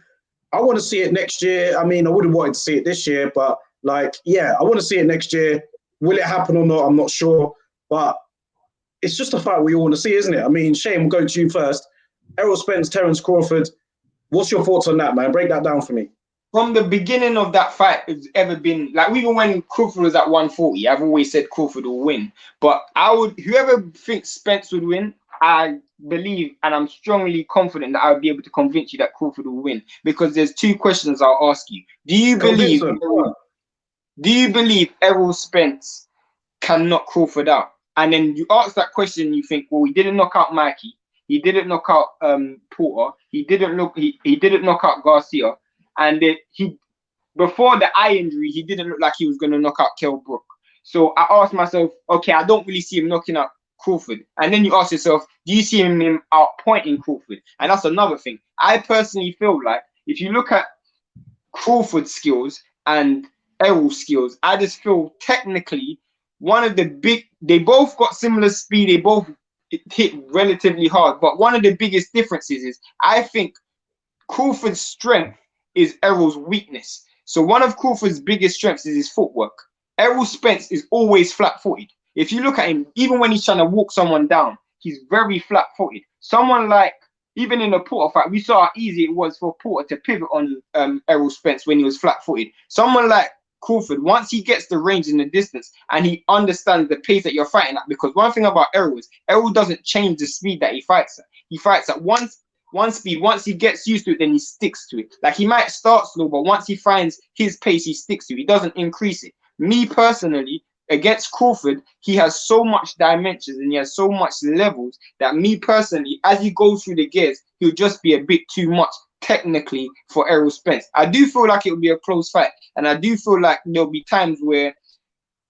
I want to see it next year. I mean, I would have wanted to see it this year, but I want to see it next year. Will it happen or not? I'm not sure. But it's just a fight we all want to see, isn't it? I mean, Shane, we'll go to you first. Errol Spence, Terence Crawford. What's your thoughts on that, man? Break that down for me. From the beginning of that fight, it's ever been even when Crawford was at 140, I've always said Crawford will win. But whoever thinks Spence would win, I believe and I'm strongly confident that I'll be able to convince you that Crawford will win. Because there's two questions I'll ask you. Do you believe Errol Spence can knock Crawford out? And then you ask that question, you think, well, he didn't knock out Mikey, he didn't knock out Porter, he didn't knock out Garcia, and before the eye injury, he didn't look like he was going to knock out Kell Brook. So I asked myself, okay, I don't really see him knocking out Crawford. And then you ask yourself, do you see him outpointing Crawford? And that's another thing. I personally feel like if you look at Crawford's skills and Errol's skills, I just feel technically they both got similar speed, they both hit relatively hard, but one of the biggest differences is I think Crawford's strength is Errol's weakness. So one of Crawford's biggest strengths is his footwork. Errol Spence is always flat-footed. If you look at him, even when he's trying to walk someone down, he's very flat-footed. Someone like, even in the Porter fight, we saw how easy it was for Porter to pivot on Errol Spence when he was flat-footed. Someone like Crawford, once he gets the range and the distance and he understands the pace that you're fighting at, because one thing about Errol is Errol doesn't change the speed that he fights at. He fights at one speed. Once he gets used to it, then he sticks to it. Like, he might start slow, but once he finds his pace, he sticks to it. He doesn't increase it. Me personally, against Crawford, he has so much dimensions and he has so much levels that me personally, as he goes through the gears, he'll just be a bit too much technically for Errol Spence. I do feel like it will be a close fight, and I do feel like there'll be times where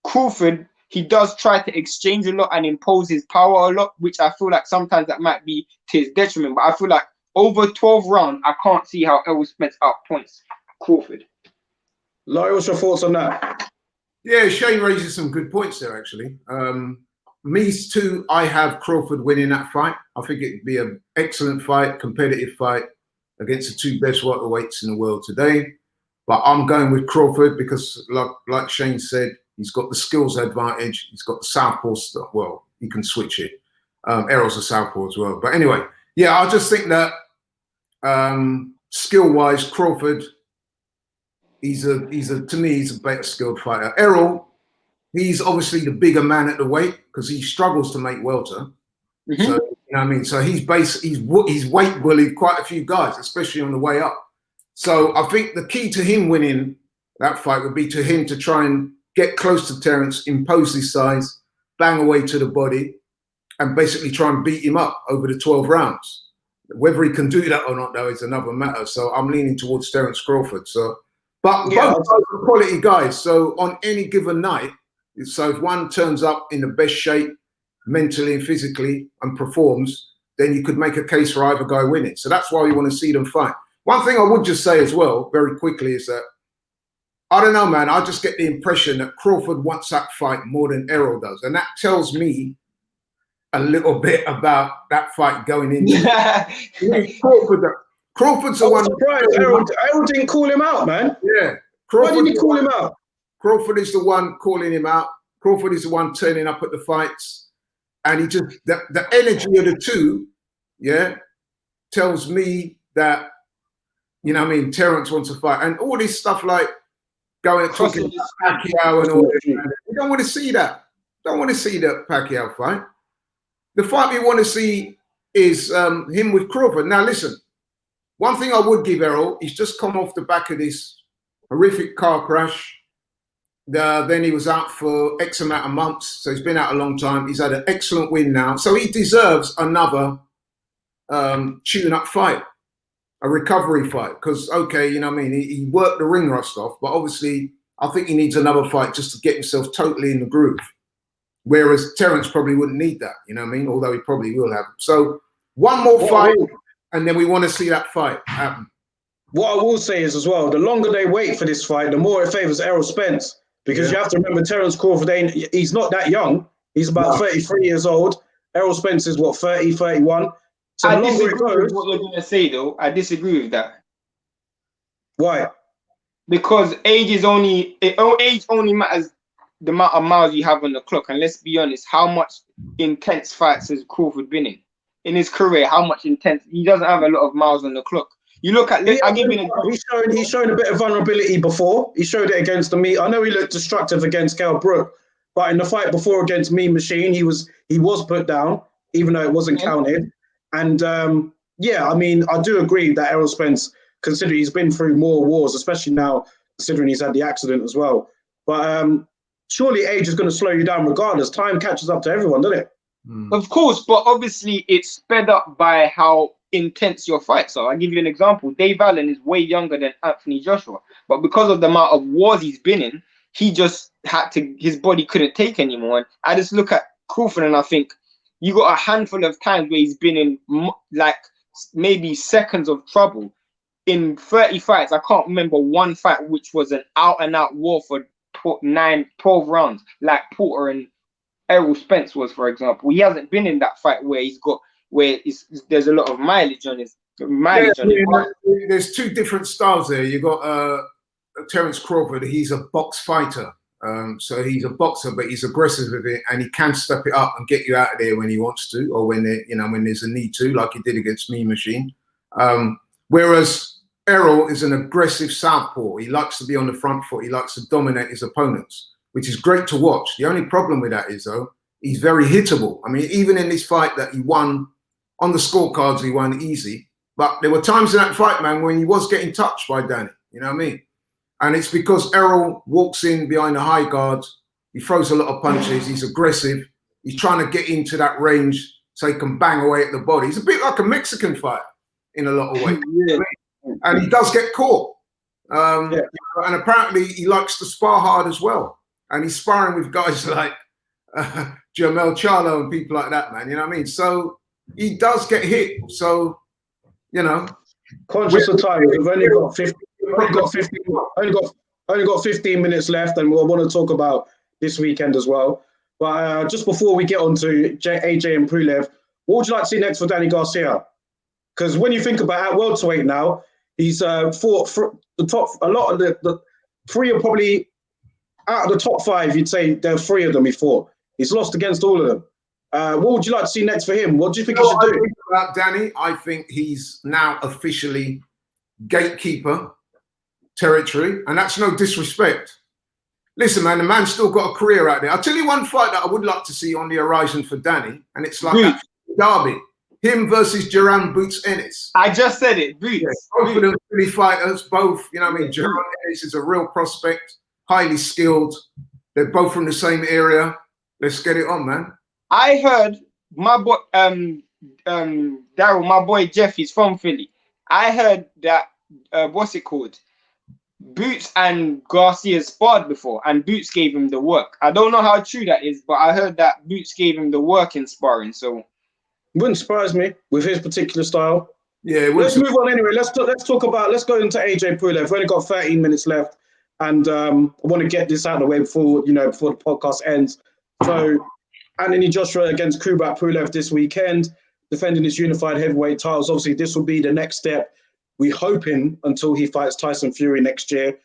Crawford, he does try to exchange a lot and impose his power a lot, which I feel like sometimes that might be to his detriment. But I feel like over 12 rounds, I can't see how Errol Spence outpoints Crawford. Laurie, what's your thoughts on that? Yeah, Shane raises some good points there, actually. Me too, I have Crawford winning that fight. I think it'd be an excellent fight, competitive fight against the two best welterweights in the world today. But I'm going with Crawford because, like Shane said, he's got the skills advantage. He's got the southpaw stuff. Well, he can switch it. Errol's a southpaw as well. But anyway, yeah, I just think that skill-wise, Crawford, to me, he's a better skilled fighter. Errol, he's obviously the bigger man at the weight because he struggles to make welter. Mm-hmm. So, you know what I mean? So he's weight bullied quite a few guys, especially on the way up. So I think the key to him winning that fight would be to him to try and get close to Terence, impose his size, bang away to the body, and basically try and beat him up over the 12 rounds. Whether he can do that or not, though, is another matter. So I'm leaning towards Terence Crawford. But yeah, both guys are quality guys. So on any given night, so if one turns up in the best shape mentally and physically and performs, then you could make a case for either guy winning. So that's why we want to see them fight. One thing I would just say as well, very quickly, is that I don't know, man. I just get the impression that Crawford wants that fight more than Errol does. And that tells me a little bit about that fight going into Crawford's the one. Errol didn't call him out, man. Yeah. Why didn't he call him out? Crawford is the one calling him out. Crawford is the one turning up at the fights. And he just, the energy of the two, yeah, tells me that, you know what I mean, Terence wants to fight. And all this stuff like going and talking about Pacquiao and all this. We don't want to see that. Don't want to see that Pacquiao fight. The fight we want to see is him with Crawford. Now, listen, one thing I would give Errol, he's just come off the back of this horrific car crash. Then he was out for X amount of months. So he's been out a long time. He's had an excellent win now. So he deserves another tune-up fight, a recovery fight. Because, okay, you know what I mean? He worked the ring rust off. But obviously, I think he needs another fight just to get himself totally in the groove. Whereas Terence probably wouldn't need that, you know what I mean? Although he probably will have. So one more fight, and then we want to see that fight happen. What I will say is as well, the longer they wait for this fight, the more it favors Errol Spence. Because you have to remember, Terence Crawford, he's not that young. He's about 33 years old. Errol Spence is, 30, 31? So I disagree with what you're going to say, though. I disagree with that. Why? Because age only matters the amount of miles you have on the clock. And let's be honest, how much intense fights has Crawford been in his career? How much intense? He doesn't have a lot of miles on the clock. You look at, I'll give you an example. He's shown a bit of vulnerability before. He showed it against the Meat. I know he looked destructive against Kell Brook, but in the fight before against Mean Machine, he was put down, even though it wasn't counted. And I mean, I do agree that Errol Spence, considering he's been through more wars, especially now, considering he's had the accident as well. But surely age is going to slow you down regardless. Time catches up to everyone, doesn't it? Of course, but obviously it's sped up by how intense your fights are. I'll give you an example. Dave Allen is way younger than Anthony Joshua, but because of the amount of wars he's been in, he just his body couldn't take anymore. And I just look at Crawford and I think you got a handful of times where he's been in like maybe seconds of trouble. In 30 fights, I can't remember one fight which was an out-and-out war for 12 rounds, like Porter and Errol Spence was, for example. He hasn't been in that fight where there's a lot of mileage on his There's two different styles there. You got Terence Crawford. He's a box fighter, so he's a boxer, but he's aggressive with it, and he can step it up and get you out of there when he wants to, or when there's a need to, like he did against Mean Machine. Whereas Errol is an aggressive southpaw. He likes to be on the front foot. He likes to dominate his opponents, which is great to watch. The only problem with that is, though, he's very hittable. I mean, even in this fight that he won, on the scorecards, he won easy. But there were times in that fight, man, when he was getting touched by Danny. You know what I mean? And it's because Errol walks in behind the high guard. He throws a lot of punches. He's aggressive. He's trying to get into that range so he can bang away at the body. He's a bit like a Mexican fighter in a lot of ways. Yeah. And he does get caught. And apparently he likes to spar hard as well. And he's sparring with guys like Jermell Charlo and people like that, man. You know what I mean? So he does get hit. So, conscious of time. We've only got 15 minutes left, and we'll want to talk about this weekend as well. But just before we get on to AJ and Pulev, what would you like to see next for Danny Garcia? Because when you think about at welterweight now, he's fought for the top. A lot of the three are probably out of the top five. You'd say there are three of them he fought. He's lost against all of them. What would you like to see next for him? What do you think he should do? About Danny, I think he's now officially gatekeeper territory, and that's no disrespect. Listen, man, the man's still got a career out there. I'll tell you one fight that I would like to see on the horizon for Danny, and it's like that derby. Him versus Jerome Boots Ennis. I just said it, Boots. Yeah, both of them really fighters, both, you know what I mean? Jerome Ennis is a real prospect, highly skilled. They're both from the same area. Let's get it on, man. I heard my boy, Daryl, my boy Jeff, he's from Philly. I heard that, what's it called? Boots and Garcia sparred before, and Boots gave him the work. I don't know how true that is, but I heard that Boots gave him the work in sparring, so. Wouldn't surprise me with his particular style. Yeah, let's move on anyway. Let's go into AJ Pulev. We've only got 13 minutes left, and I want to get this out of the way before the podcast ends. So, Anthony Joshua against Kubrat Pulev this weekend, defending his unified heavyweight titles. Obviously, this will be the next step. We're hoping until he fights Tyson Fury next year.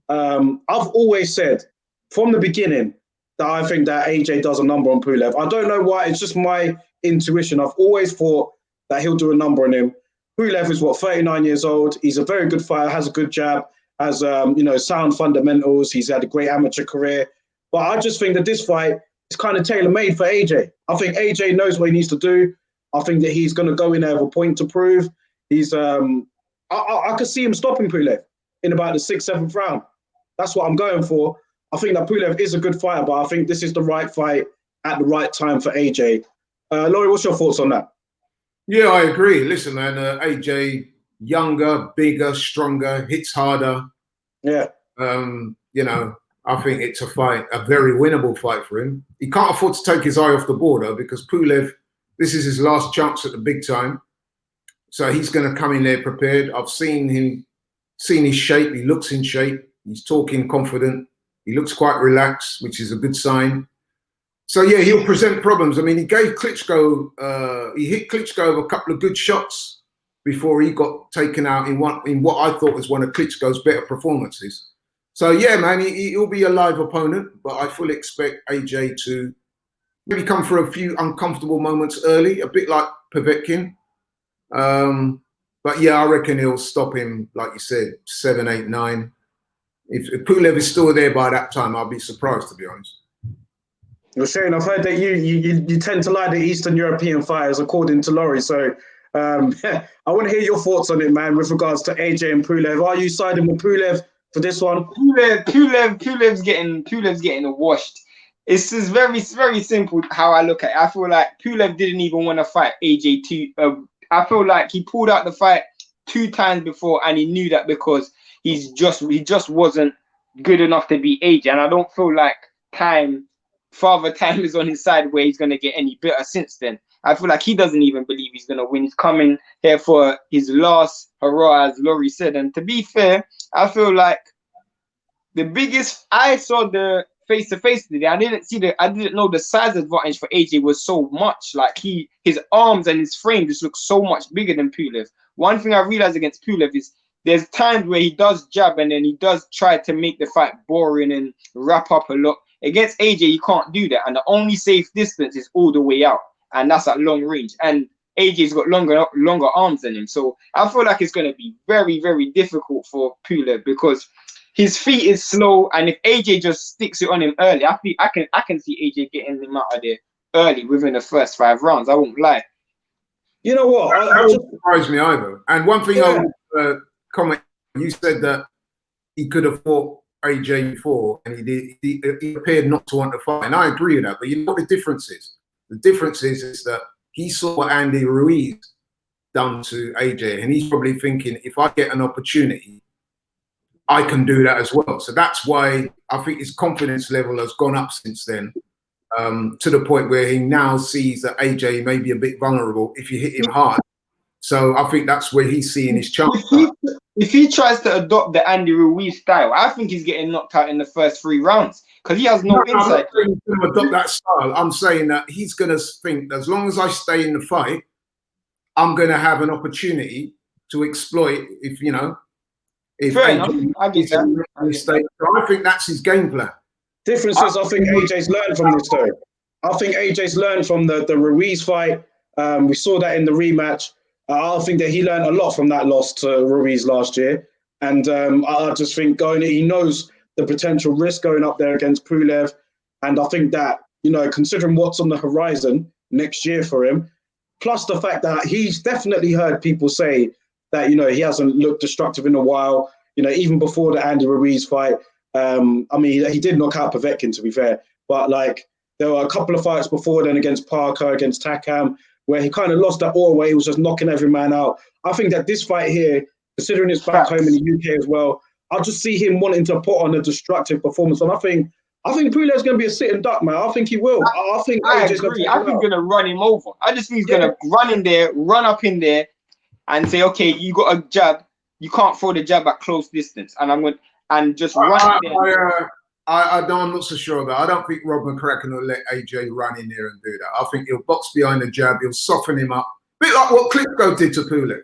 I've always said from the beginning that I think that AJ does a number on Pulev. I don't know why. It's just my intuition. I've always thought that he'll do a number on him. Pulev is 39 years old. He's a very good fighter, has a good jab, has sound fundamentals. He's had a great amateur career. But I just think that this fight is kind of tailor-made for AJ. I think AJ knows what he needs to do. I think that he's going to go in there with a point to prove. He's I could see him stopping Pulev in about the 6th, 7th round. That's what I'm going for. I think that Pulev is a good fighter, but I think this is the right fight at the right time for AJ. Laurie, what's your thoughts on that? Yeah, I agree. Listen, man, AJ, younger, bigger, stronger, hits harder. Yeah. I think it's a very winnable fight for him. He can't afford to take his eye off the ball, though, because Pulev, this is his last chance at the big time. So he's going to come in there prepared. I've seen his shape. He looks in shape. He's talking confident. He looks quite relaxed, which is a good sign. So, yeah, he'll present problems. I mean, he gave Klitschko, he hit Klitschko with a couple of good shots before he got taken out in what I thought was one of Klitschko's better performances. So, yeah, man, he'll be a live opponent, but I fully expect AJ to maybe come for a few uncomfortable moments early, a bit like Povetkin. But, yeah, I reckon he'll stop him, like you said, 7, 8, 9. If Pulev is still there by that time, I'll be surprised, to be honest. Well, Shane, I've heard that you tend to like the Eastern European fighters, according to Laurie. So I want to hear your thoughts on it, man, with regards to AJ and Pulev. Are you siding with Pulev for this one? Pulev's getting washed. It's just very, very simple how I look at it. I feel like Pulev didn't even want to fight AJ I feel like he pulled out the fight 2 times before, and he knew that because he just wasn't good enough to beat AJ. And I don't feel like Father Time is on his side where he's going to get any better since then. I feel like he doesn't even believe he's gonna win. He's coming here for his last hurrah, as Laurie said. And to be fair, I feel like I saw the face-to-face today. I didn't know the size advantage for AJ was so much. Like his arms and his frame just look so much bigger than Pulev. One thing I realized against Pulev is there's times where he does jab and then he does try to make the fight boring and wrap up a lot. Against AJ, you can't do that. And the only safe distance is all the way out. And that's at long range. And AJ's got longer arms than him. So I feel like it's going to be very, very difficult for Pulev because his feet is slow, and if AJ just sticks it on him early, I can see AJ getting him out of there early within the first 5 rounds. I won't lie. You know what? That wouldn't surprise me either. And one thing I would comment: you said that he could have fought AJ before, and he appeared not to want to fight, and I agree with that. But you know what the difference is? The difference is that he saw what Andy Ruiz done to AJ, and he's probably thinking, if I get an opportunity, I can do that as well. So that's why I think his confidence level has gone up since then, to the point where he now sees that AJ may be a bit vulnerable if you hit him hard. So I think that's where he's seeing his chance. If he tries to adopt the Andy Ruiz style, I think he's getting knocked out in the first 3 rounds because he has no insight. I'm not saying he's going to adopt that style. I'm saying that he's going to think, as long as I stay in the fight, I'm going to have an opportunity to exploit Fair enough. I get that. So I think that's his game plan. Difference is, I think AJ's learned from this though. I think AJ's learned from the Ruiz fight. We saw that in the rematch. I think that he learned a lot from that loss to Ruiz last year. And I just think he knows the potential risk going up there against Pulev. And I think that, considering what's on the horizon next year for him, plus the fact that he's definitely heard people say that, he hasn't looked destructive in a while, even before the Andy Ruiz fight. He did knock out Povetkin, to be fair. But, there were a couple of fights before then against Parker, against Takam, where he kind of lost that aura where he was just knocking every man out. I think that this fight here, considering it's back home in the UK as well, I'll just see him wanting to put on a destructive performance. And I think Pulev's going to be a sitting duck, man. I think he will. I think AJ's agree. I think he's going to run him over. I just think he's going to run in there, run up in there, and say, okay, you got a jab. You can't throw the jab at close distance. And I'm going to just run there. I'm not so sure about. I don't think Rob McCracken will let AJ run in there and do that. I think he'll box behind the jab. He'll soften him up. A bit like what Klitschko did to Pulev.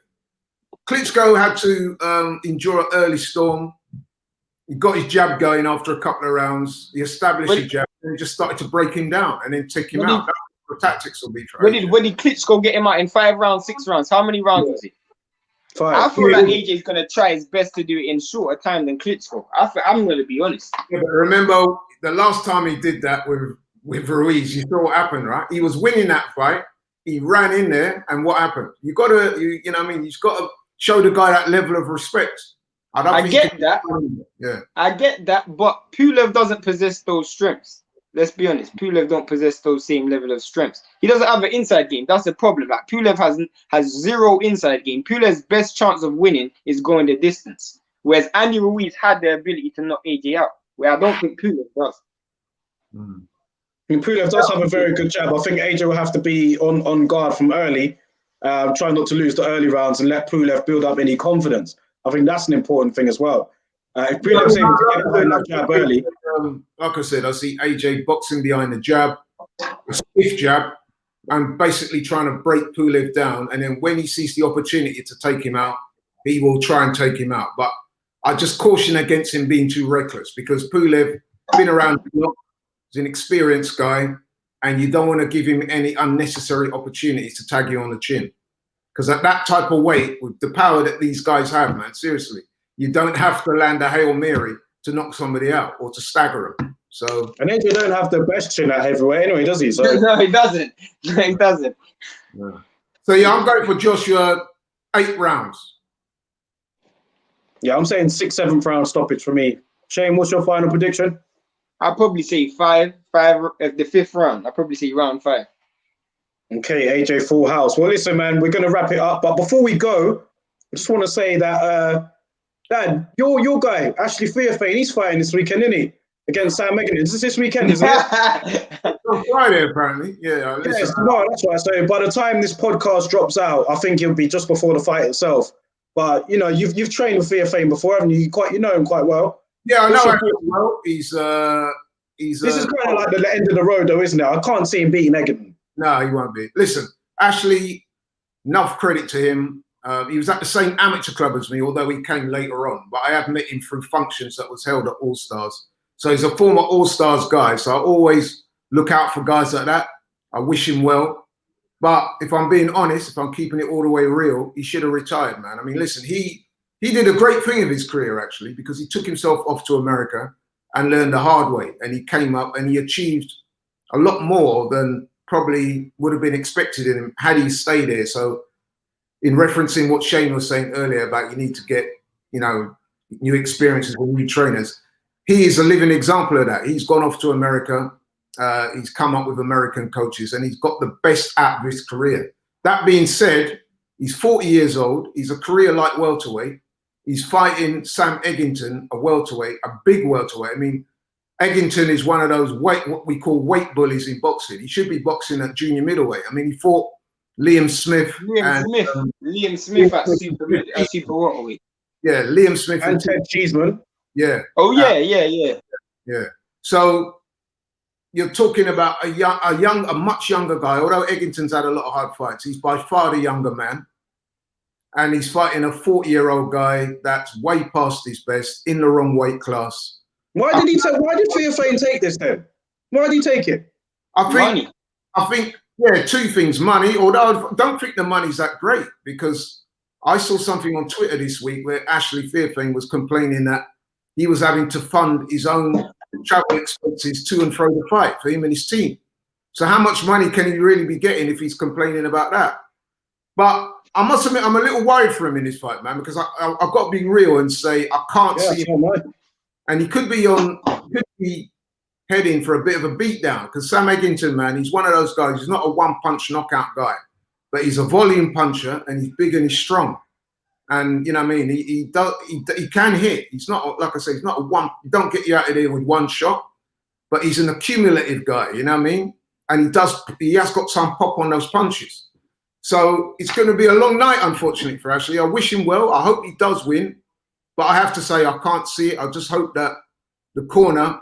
Klitschko had to endure an early storm. He got his jab going after a couple of rounds. He established his jab and he just started to break him down and then take him out. That's what the tactics will be tried. When did Klitschko get him out in 5 rounds, 6 rounds? How many rounds was it? 5. I feel like AJ's going to try his best to do it in shorter time than Klitschko. I'm going to be honest. Yeah, but remember, the last time he did that with Ruiz, you saw what happened, right? He was winning that fight. He ran in there, and what happened? You've got to show the guy that level of respect. I get that. Yeah. I get that, but Pulev doesn't possess those strengths. Let's be honest. Pulev don't possess those same level of strengths. He doesn't have an inside game. That's the problem. Like Pulev has zero inside game. Pulev's best chance of winning is going the distance. Whereas Andy Ruiz had the ability to knock AJ out, where I don't think Pulev does. Pulev does have a very good jab. I think AJ will have to be on guard from early, try not to lose the early rounds and let Pulev build up any confidence. I think that's an important thing as well. If Pulev's able to get behind that jab early. Like I said, I see AJ boxing behind the jab, a stiff jab, and basically trying to break Pulev down. And then when he sees the opportunity to take him out, he will try and take him out. But I just caution against him being too reckless because Pulev been around a lot, he's an experienced guy, and you don't want to give him any unnecessary opportunities to tag you on the chin. Because at that type of weight, with the power that these guys have, man, seriously, you don't have to land a Hail Mary to knock somebody out or to stagger them. So, and AJ don't have the best chin at heavyweight anyway, does he? So no, he doesn't. He doesn't. Yeah. So yeah, I'm going for Joshua 8 rounds. Yeah, I'm saying 6th, 7th round stoppage for me. Shane, what's your final prediction? I'll probably say 5 at the 5th round. I'll probably say round 5. Okay, AJ full house. Well, listen, man, we're going to wrap it up. But before we go, I just want to say that, Dad, your guy, Ashley Fearfane, he's fighting this weekend, isn't he? Against Sam Megan. Is this weekend, isn't it? Friday, apparently. Yeah. Yes, no, that's what I say. By the time this podcast drops out, I think it'll be just before the fight itself. But you know, you've trained with Fear Fame before, haven't you? You know him quite well. Yeah, I What's know your him thoughts? well. He's. This is kind of like the end of the road, though, isn't it? I can't see him beating Egan. No, he won't be. Listen, Ashley, enough credit to him. He was at the same amateur club as me, although he came later on. But I had met him through functions that was held at All Stars. So he's a former All Stars guy. So I always look out for guys like that. I wish him well. But if I'm being honest, if I'm keeping it all the way real, he should have retired, man. I mean, listen, he did a great thing of his career, actually, because he took himself off to America and learned the hard way. And he came up and he achieved a lot more than probably would have been expected in him had he stayed there. So in referencing what Shane was saying earlier about you need to get, you know, new experiences with new trainers, he is a living example of that. He's gone off to America. He's come up with American coaches and he's got the best out of his career. That being said, he's 40 years old. He's a career light welterweight. He's fighting Sam Eggington, a welterweight, a big welterweight. I mean, Eggington is one of those what we call weight bullies in boxing. He should be boxing at junior middleweight. I mean, he fought Liam Smith at super welterweight. Yeah, Liam Smith and Ted Cheeseman. Yeah. Oh yeah. So you're talking about a much younger guy. Although Eggington's had a lot of hard fights, he's by far the younger man, and he's fighting a 40-year-old guy that's way past his best in the wrong weight class. Why did Fear Fame take this then? Why did he take it? I think, yeah, two things. Money, although I don't think the money's that great, because I saw something on Twitter this week where Ashley Fear Fame was complaining that he was having to fund his own travel expenses to and fro the fight for him and his team. So how much money can he really be getting if he's complaining about that? But I must admit, I'm a little worried for him in this fight, man, because I've got to be real and say I can't see him. And he could be heading for a bit of a beatdown, because Sam Eggington, man, he's one of those guys. He's not a one-punch knockout guy, but he's a volume puncher and he's big and he's strong. And you know what I mean? He can hit. He's not, like I say, he's not a one. Don't get you out of there with one shot, but he's an accumulative guy. You know what I mean? And he has got some pop on those punches. So it's going to be a long night, unfortunately, for Ashley. I wish him well. I hope he does win, but I have to say I can't see it. I just hope that the corner,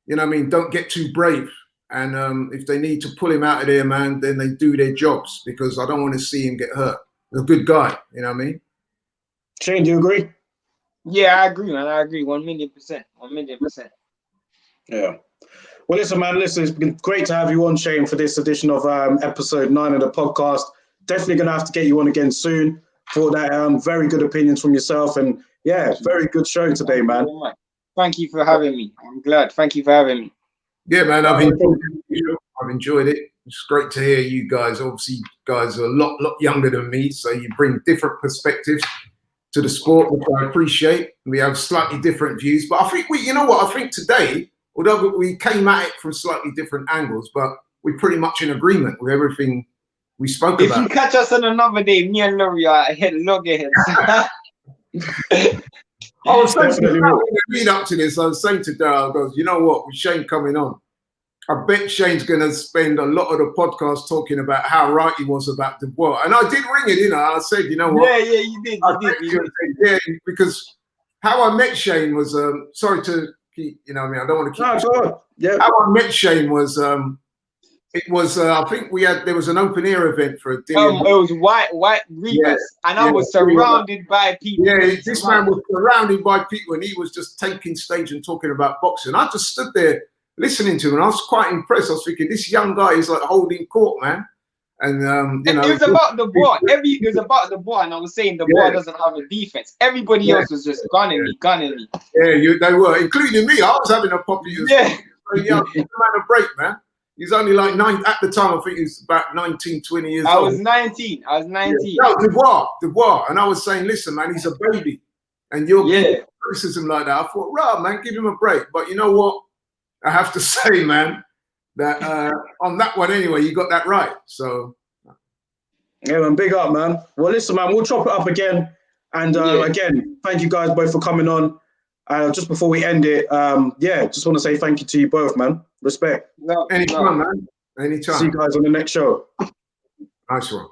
you know what I mean, don't get too brave. And if they need to pull him out of there, man, then they do their jobs, because I don't want to see him get hurt. He's a good guy. You know what I mean? Shane, do you agree? Yeah, I agree, man. I agree 1,000,000%. 1,000,000%. Yeah. Well, listen, man, it's been great to have you on, Shane, for this edition of episode 9 of the podcast. Definitely going to have to get you on again soon for that very good opinions from yourself. And yeah, very good show today, man. Thank you for having me. I'm glad. Thank you for having me. Yeah, man, I've enjoyed it. It's great to hear you guys. Obviously, you guys are a lot younger than me, so you bring different perspectives to the sport, which I appreciate. We have slightly different views, but I think I think today, although we came at it from slightly different angles, but we're pretty much in agreement with everything we spoke about. If you catch us on another day, me and Laurie are head loggerheads. I was saying to Daryl, lead up to this, I was saying to Daryl, goes, you know what, with Shane coming on, I bet Shane's going to spend a lot of the podcast talking about how right he was about Dubois. And I did ring it, I said, you know what? Yeah, you did. Yeah, because how I met Shane was, sorry to keep, I don't want to keep. No, yeah. How I met Shane was, it was, I think there was an open air event for a day. It was white Reavers, and I was surrounded by people. Yeah, this man was surrounded by people, and he was just taking stage and talking about boxing. I just stood there listening to him, and I was quite impressed. I was thinking, this young guy is like holding court, man. And it was about the boy. It was about the boy, and I was saying the boy doesn't have a defense. Everybody else was just gunning me. Yeah, they were, including me. I was having a poppy. Yeah, give the man a break, man. He's only like 9 at the time. I think he was about 19, 20 years old. I was 19. Yeah. No, Dubois. And I was saying, listen, man, he's a baby, and you're giving criticism like that. I thought, right, man, give him a break. But you know what? I have to say, man, that on that one anyway, you got that right. So yeah, man, big up, man. Well, listen, man, we'll chop it up again. And again, thank you guys both for coming on. Just before we end it, just want to say thank you to you both, man. Respect. Anytime, man. Anytime. See you guys on the next show. Nice one.